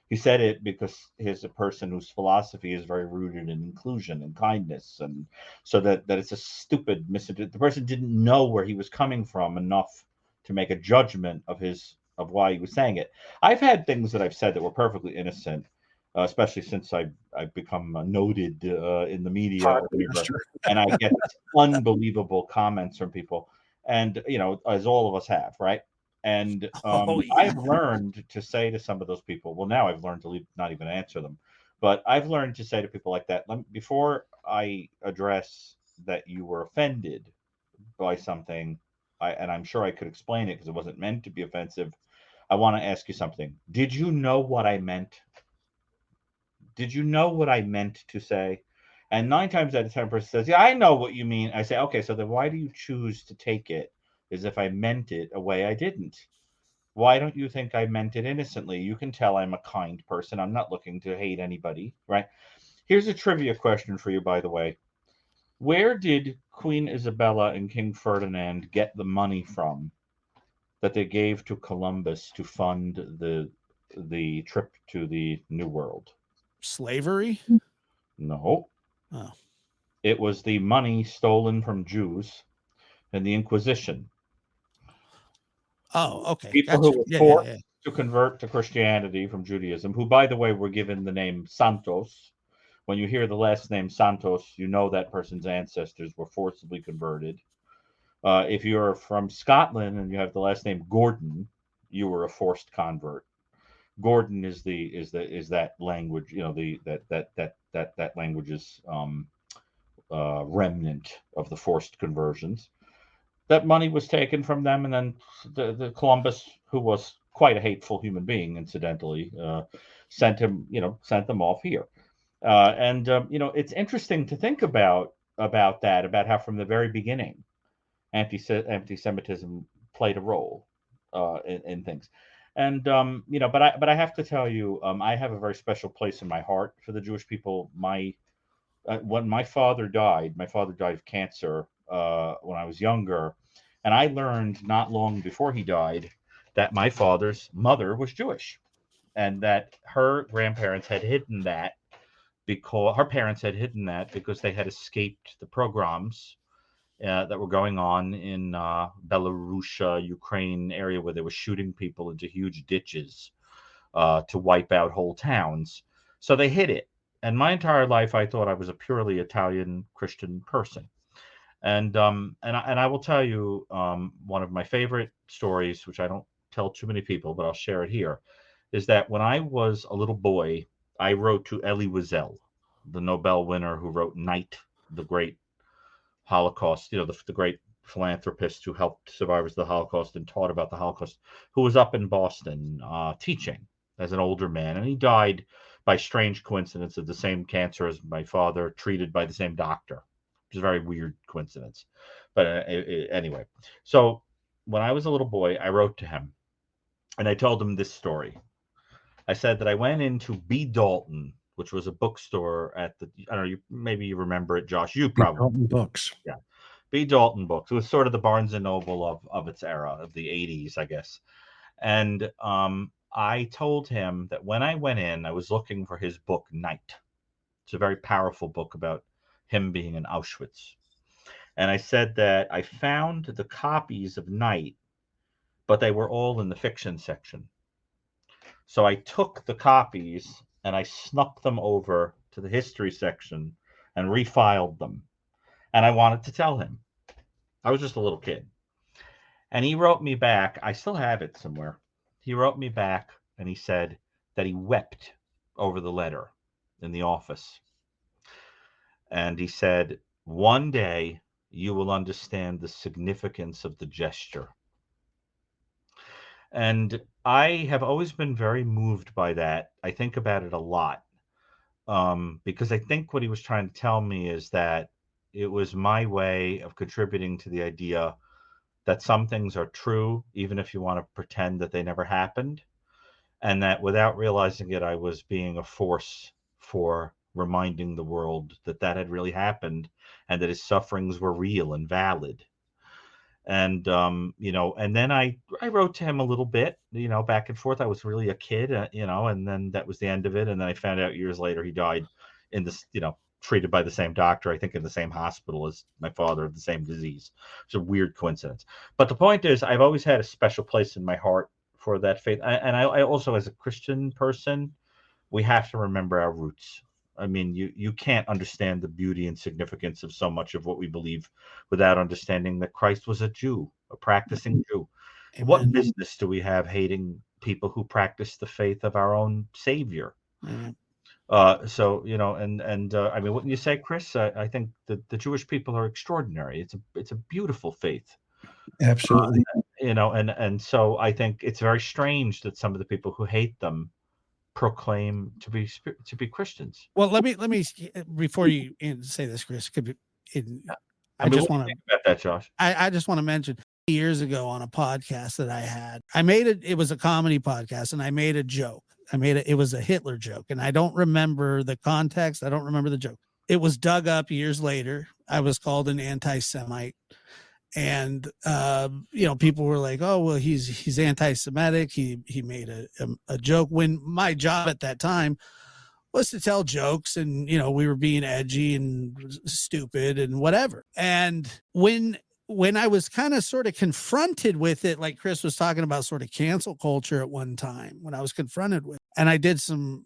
He said it because he's a person whose philosophy is very rooted in inclusion and kindness, and so that it's a stupid misinterpretation. The person didn't know where he was coming from enough to make a judgment of why he was saying it. I've had things that I've said that were perfectly innocent, especially since I've become noted in the media or whatever, and I get unbelievable comments from people, and as all of us have, right? And Oh, yeah. I've learned to say to some of those people, well, now I've learned to not even answer them, but I've learned to say to people like that, before I address that you were offended by something, and I'm sure I could explain it because it wasn't meant to be offensive. I want to ask you something. Did you know what I meant? Did you know what I meant to say? And 9 times out of 10, person says, yeah, I know what you mean. I say, okay, so then why do you choose to take it as if I meant it a way I didn't? Why don't you think I meant it innocently? You can tell I'm a kind person. I'm not looking to hate anybody, right? Here's a trivia question for you, by the way. Where did Queen Isabella and King Ferdinand get the money from that they gave to Columbus to fund the trip to the New World? Slavery? No. Oh. It was the money stolen from Jews in the Inquisition. Oh, okay. People Gotcha. who were Yeah, forced yeah, yeah. to convert to Christianity from Judaism, who, by the way, were given the name Santos. When you hear the last name Santos, you know that person's ancestors were forcibly converted. If you're from Scotland and you have the last name Gordon, you were a forced convert. Gordon is that language, that language's remnant of the forced conversions. That money was taken from them, and then the Columbus, who was quite a hateful human being, incidentally, sent them off here. It's interesting to think about that, about how from the very beginning, anti-Semitism played a role in things. And but I have to tell you, I have a very special place in my heart for the Jewish people. When my father died of cancer when I was younger, and I learned not long before he died that my father's mother was Jewish, and that her grandparents had hidden that because her parents had hidden that because they had escaped the pogroms that were going on in Belarus, Ukraine area, where they were shooting people into huge ditches to wipe out whole towns. So they hid it. And my entire life, I thought I was a purely Italian Christian person. And I will tell you one of my favorite stories, which I don't tell too many people, but I'll share it here, is that when I was a little boy, I wrote to Elie Wiesel, the Nobel winner who wrote Night, the great Holocaust, the great philanthropist who helped survivors of the Holocaust and taught about the Holocaust, who was up in Boston teaching as an older man. And he died by strange coincidence of the same cancer as my father, treated by the same doctor. Which is a very weird coincidence. But anyway, so when I was a little boy, I wrote to him and I told him this story. I said that I went into B. Dalton, which was a bookstore I don't know, maybe you remember it, Josh. You probably. Dalton Books. Yeah. B. Dalton Books. It was sort of the Barnes and Noble of its era, of the 80s, I guess. And I told him that when I went in, I was looking for his book, Night. It's a very powerful book about him being in Auschwitz. And I said that I found the copies of Night, but they were all in the fiction section. So I took the copies and I snuck them over to the history section and refiled them. And I wanted to tell him. I was just a little kid. And he wrote me back. I still have it somewhere. He wrote me back and he said that he wept over the letter in the office. And he said, One day you will understand the significance of the gesture. And I have always been very moved by that. I think about it a lot, because I think what he was trying to tell me is that it was my way of contributing to the idea that some things are true, even if you want to pretend that they never happened, and that without realizing it, I was being a force for reminding the world that that had really happened and that his sufferings were real and valid. And and then I wrote to him a little bit, back and forth. I was really a kid, and then that was the end of it. And then I found out years later he died in this, treated by the same doctor, I think in the same hospital as my father, of the same disease. It's a weird coincidence. But the point is, I've always had a special place in my heart for that faith. I also, as a Christian person, we have to remember our roots. I mean, you can't understand the beauty and significance of so much of what we believe without understanding that Christ was a Jew, a practicing Jew. What Amen. business do we have hating people who practice the faith of our own Savior? Amen. So I mean, wouldn't you say, Chris? I think the Jewish people are extraordinary. It's a beautiful faith. Absolutely. And so I think it's very strange that some of the people who hate them proclaim to be Christians. Well, let me before you say this, Chris. I I mean, just what do you want to think about that, Josh? I just want to mention years ago on a podcast that I had, I made it was a comedy podcast, and I made a joke. It was a Hitler joke, and I don't remember the context. I don't remember the joke. It was dug up years later. I was called an anti-Semite. And people were like, "Oh, well, he's anti-Semitic. He made a joke." When my job at that time was to tell jokes, and we were being edgy and stupid and whatever. And when I was kind of sort of confronted with it, like Chris was talking about, sort of cancel culture at one time, when I was confronted with, and I did some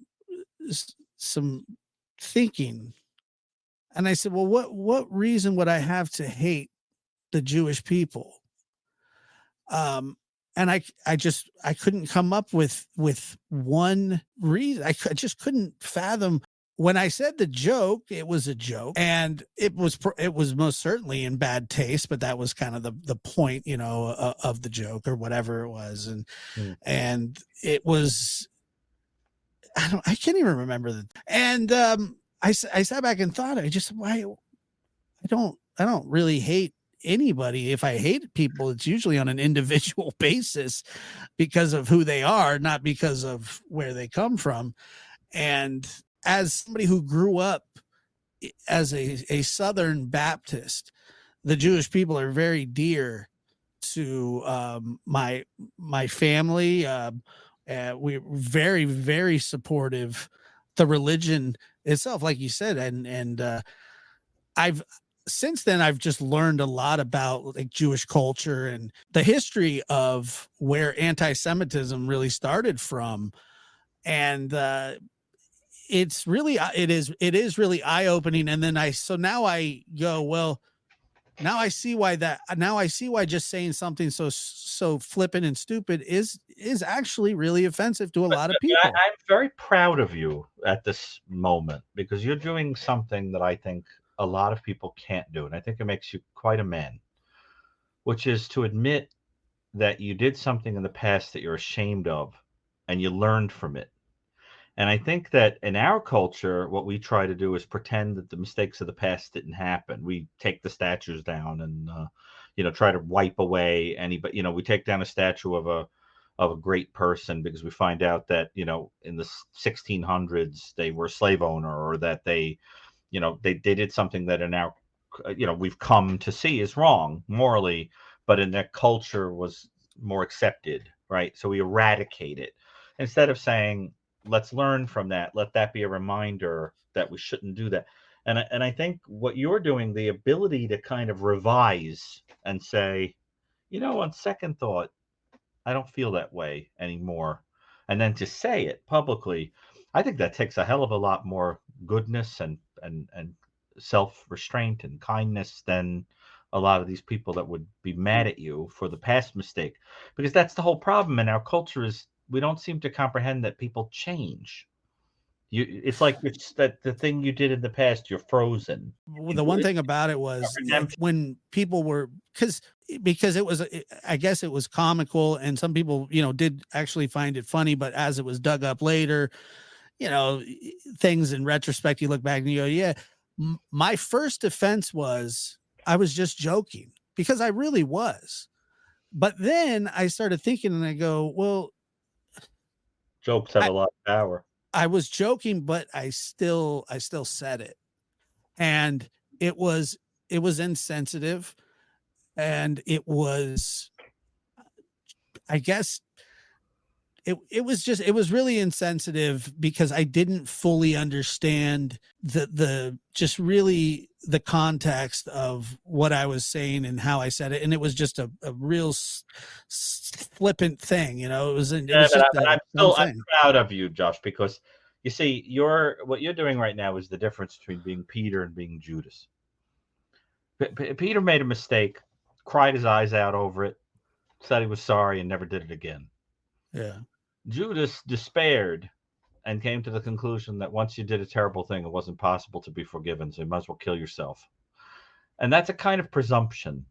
thinking, and I said, "Well, what reason would I have to hate the Jewish people?" And I couldn't come up with one reason. I just couldn't fathom. When I said the joke, it was a joke, and it was most certainly in bad taste, but that was kind of the point, of the joke or whatever it was. And it was, I can't even remember that. And I sat back and thought, why I don't really hate anybody. If I hate people, it's usually on an individual basis because of who they are, not because of where they come from. And as somebody who grew up as a Southern Baptist, the Jewish people are very dear to my family. We're very, very supportive. The religion itself, like you said, and I've since then I've just learned a lot about like Jewish culture and the history of where anti-Semitism really started from. And it is really eye-opening. And then now I go, well, now I see why just saying something so flippant and stupid is actually really offensive to a lot of people. I'm very proud of you at this moment, because you're doing something that I think a lot of people can't do, and I think it makes you quite a man, which is to admit that you did something in the past that you're ashamed of, and you learned from it. And I think that in our culture, what we try to do is pretend that the mistakes of the past didn't happen. We take the statues down and, try to wipe away but we take down a statue of a great person because we find out that, in the 1600s, they were a slave owner, or that they did something that in our, we've come to see is wrong morally, but in their culture was more accepted, right? So we eradicate it instead of saying, let's learn from that. Let that be a reminder that we shouldn't do that. And I think what you're doing, the ability to kind of revise and say, on second thought, I don't feel that way anymore, and then to say it publicly, I think that takes a hell of a lot more goodness and self restraint and kindness than a lot of these people that would be mad at you for the past mistake, because that's the whole problem in our culture is we don't seem to comprehend that people change. It's like it's that the thing you did in the past, you're frozen. Well, the one thing about it was like Redemption. when people were because it was I guess it was comical, and some people did actually find it funny, but as it was dug up later, things in retrospect, you look back and you go, yeah. My first defense was I was just joking, because I really was. But then I started thinking and I go, well, Jokes have a lot of power. I was joking, but I still said it. And it was insensitive, and it was, I guess it was really insensitive, because I didn't fully understand the just really the context of what I was saying and how I said it. And it was just a real flippant thing, it was just I'm proud of you, Josh, because you see, what you're doing right now is the difference between being Peter and being Judas. Peter made a mistake, cried his eyes out over it, said he was sorry, and never did it again. Yeah. Judas despaired and came to the conclusion that once you did a terrible thing, it wasn't possible to be forgiven, so you might as well kill yourself. And that's a kind of presumption.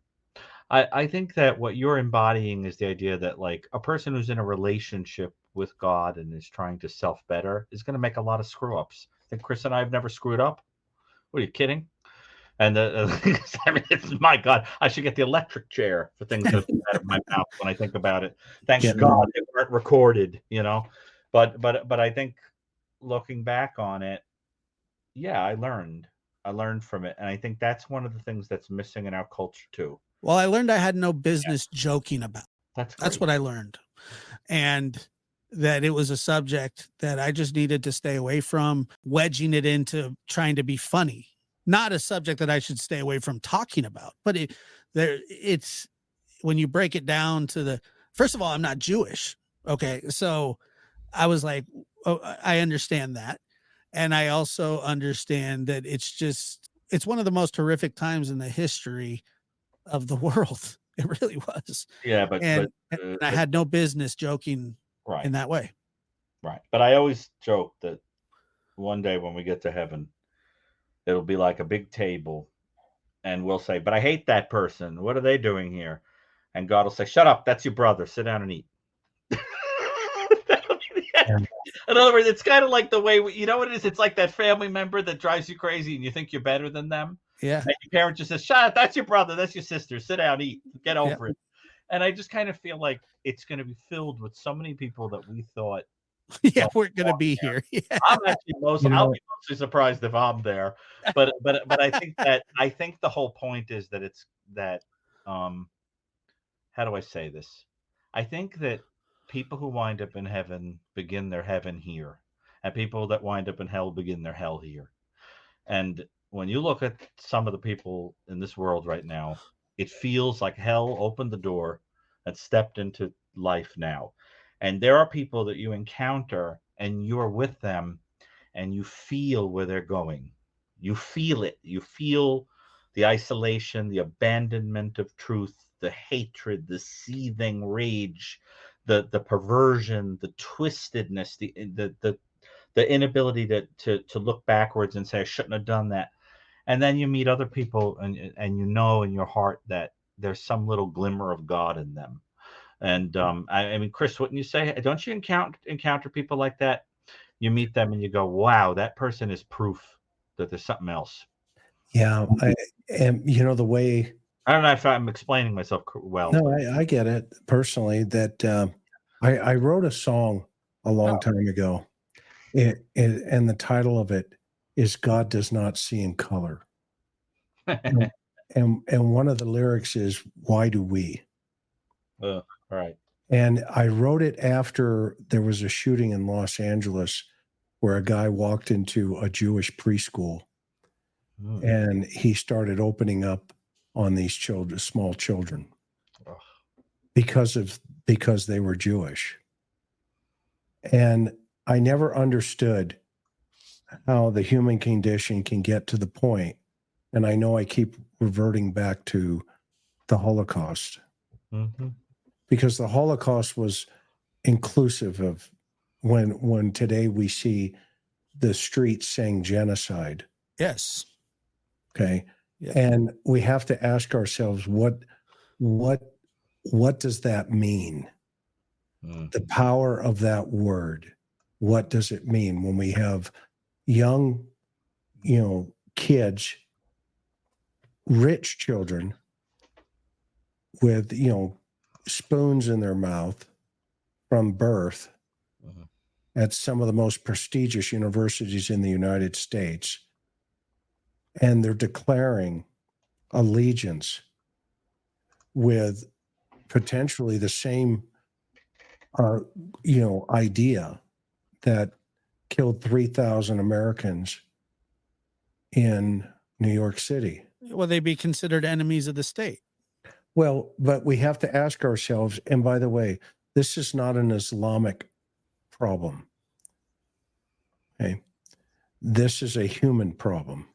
I think that what you're embodying is the idea that, like, a person who's in a relationship with God and is trying to self-better is going to make a lot of screw-ups. I think Chris and I have never screwed up. What, are you kidding? And I mean, my God, I should get the electric chair for things that come out of my mouth when I think about it. Thank God they weren't recorded, But I think looking back on it, yeah, I learned from it, and I think that's one of the things that's missing in our culture too. Well, I learned I had no business joking about. That's what I learned, and that it was a subject that I just needed to stay away from, wedging it into trying to be funny. Not a subject that I should stay away from talking about, but it's when you break it down to first of all, I'm not Jewish. Okay. So I was like, oh, I understand that. And I also understand that it's one of the most horrific times in the history of the world. It really was. Yeah. And I had no business joking in that way. Right. But I always joke that one day when we get to heaven, it'll be like a big table, and we'll say, but I hate that person. What are they doing here? And God will say, shut up. That's your brother. Sit down and eat. In other words, it's kind of like the way, you know what it is? It's like that family member that drives you crazy and you think you're better than them. Yeah. And your parent just says, shut up. That's your brother. That's your sister. Sit down, eat, get over it. And I just kind of feel like it's going to be filled with so many people that we thought, we're going to be here. Yeah. I'm actually I'll be mostly surprised if I'm there, but I think the whole point is that it's that how do I say this? I think that people who wind up in heaven begin their heaven here, and people that wind up in hell begin their hell here. And when you look at some of the people in this world right now, it feels like hell opened the door and stepped into life now. And there are people that you encounter and you're with them and you feel where they're going. You feel it. You feel the isolation, the abandonment of truth, the hatred, the seething rage, the perversion, the twistedness, the inability to look backwards and say, I shouldn't have done that. And then you meet other people and you know in your heart that there's some little glimmer of God in them. And I mean, Chris, wouldn't you say, don't you encounter people like that? You meet them and you go, wow, that person is proof that there's something else. Yeah. And the way, I don't know if I'm explaining myself well. No, I get it personally that I wrote a song a long time ago. And the title of it is God Does Not See in Color. and one of the lyrics is, why do we? Right. And I wrote it after there was a shooting in Los Angeles where a guy walked into a Jewish preschool and he started opening up on these children, small children, because they were Jewish. And I never understood how the human condition can get to the point, and I know I keep reverting back to the Holocaust, because the Holocaust was inclusive of when today we see the streets saying genocide. Yes. Okay. Yeah. And we have to ask ourselves, what does that mean? The power of that word. What does it mean when we have young, kids, rich children with, spoons in their mouth from birth at some of the most prestigious universities in the United States, and they're declaring allegiance with potentially the same idea that killed 3,000 Americans in New York City. Will they be considered enemies of the state? Well, but we have to ask ourselves, and by the way, this is not an Islamic problem. Okay. This is a human problem.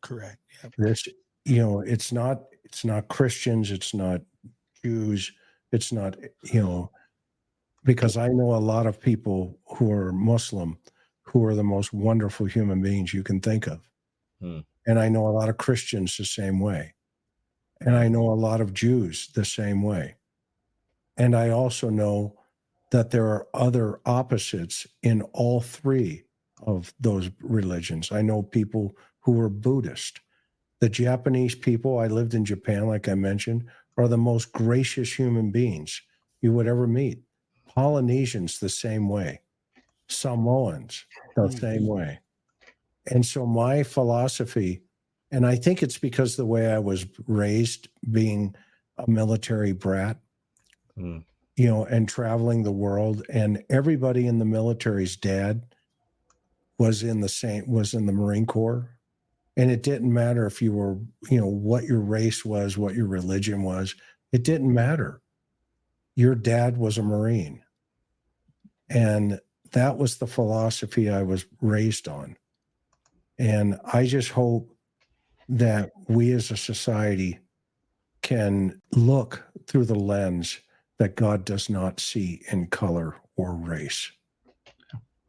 Correct. Yep. This, it's not Christians, it's not Jews, it's not, because I know a lot of people who are Muslim who are the most wonderful human beings you can think of. And I know a lot of Christians the same way. And I know a lot of Jews the same way. And I also know that there are other opposites in all three of those religions. I know people who are Buddhist. The Japanese people, I lived in Japan, like I mentioned, are the most gracious human beings you would ever meet. Polynesians, the same way. Samoans, the same way. And so my philosophy, and I think it's because the way I was raised, being a military brat, and traveling the world, and everybody in the military's dad was in the Marine Corps. And it didn't matter if you were, what your race was, what your religion was. It didn't matter. Your dad was a Marine. And that was the philosophy I was raised on. And I just hope that we as a society can look through the lens that God does not see in color or race.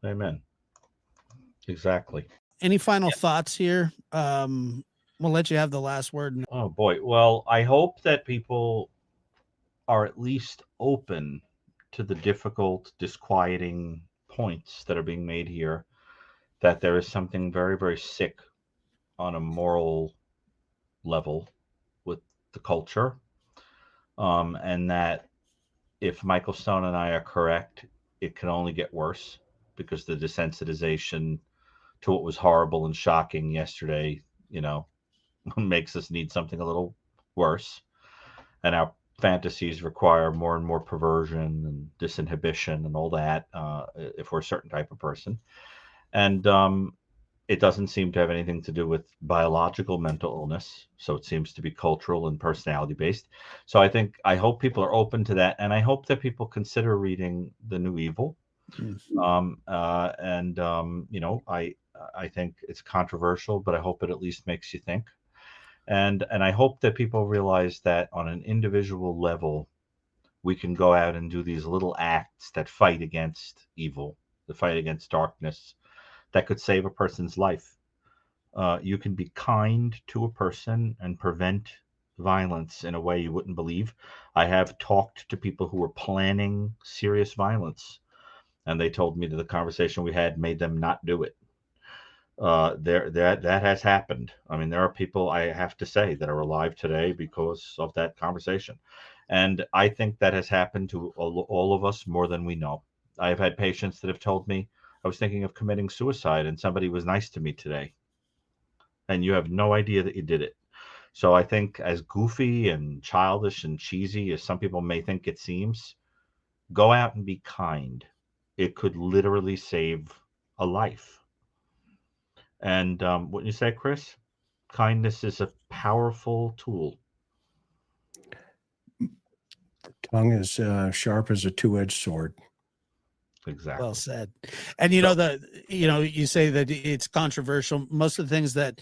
Amen. Exactly. Any final thoughts here? We'll let you have the last word. Oh boy. Well, I hope that people are at least open to the difficult, disquieting points that are being made here, that there is something very, very sick on a moral level with the culture, and that if Michael Stone and I are correct, it can only get worse, because the desensitization to what was horrible and shocking yesterday, makes us need something a little worse. And our fantasies require more and more perversion and disinhibition and all that, if we're a certain type of person. And it doesn't seem to have anything to do with biological mental illness. So it seems to be cultural and personality based. So I hope people are open to that. And I hope that people consider reading The New Evil. I think it's controversial, but I hope it at least makes you think. And I hope that people realize that on an individual level, we can go out and do these little acts that fight against evil, that fight against darkness, that could save a person's life. You can be kind to a person and prevent violence in a way you wouldn't believe. I have talked to people who were planning serious violence, and they told me that the conversation we had made them not do it. That has happened. I mean, there are people, I have to say, that are alive today because of that conversation. And I think that has happened to all of us more than we know. I've had patients that have told me, I was thinking of committing suicide and somebody was nice to me today. And you have no idea that you did it. So I think, as goofy and childish and cheesy as some people may think it seems, go out and be kind. It could literally save a life. And wouldn't you say, Chris? Kindness is a powerful tool. The tongue is sharp as a two-edged sword. Exactly. Well said. And you say that it's controversial. Most of the things that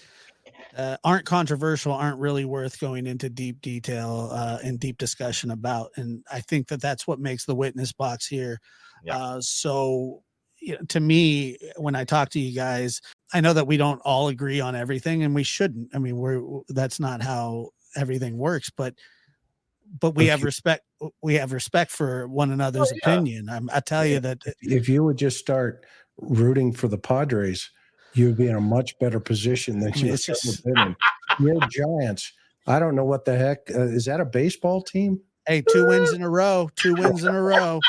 aren't controversial aren't really worth going into deep detail and deep discussion about. And I think that that's what makes the witness box here. Yeah. So to me, when I talk to you guys, I know that we don't all agree on everything, and we shouldn't. I mean, that's not how everything works, but we have respect. We have respect for one another's opinion. I tell you that if you would just start rooting for the Padres, you'd be in a much better position than you've ever been in. You're Giants. I don't know what the heck. Is that a baseball team? Hey, 2 wins in a row. 2 wins in a row.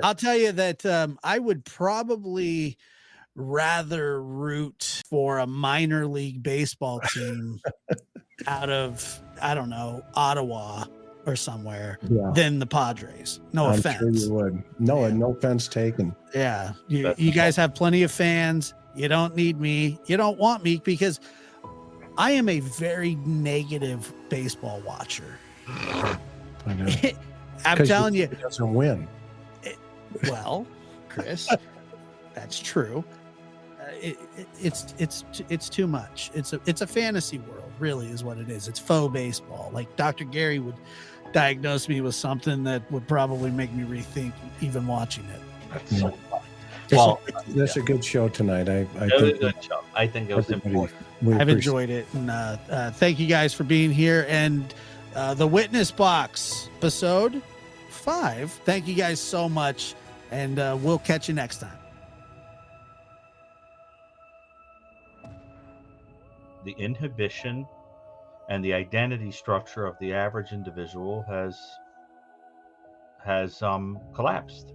I'll tell you that I would probably rather root for a minor league baseball team out of, I don't know, Ottawa or somewhere than the Padres. No I'm offense. Sure you would. No, no offense taken. Yeah. You guys have plenty of fans. You don't need me. You don't want me, because I am a very negative baseball watcher. I know. I'm telling you, it doesn't win. Well, Chris, that's true. It's too much. It's a fantasy world, really, is what it is. It's faux baseball. Like Dr. Gary would diagnose me with something that would probably make me rethink even watching it. That's so funny. Well, that's a good show tonight. I think good show. I think it was important. I've enjoyed it, and thank you guys for being here. And the Witness Box, episode 5. Thank you guys so much, and we'll catch you next time. The inhibition and the identity structure of the average individual has collapsed.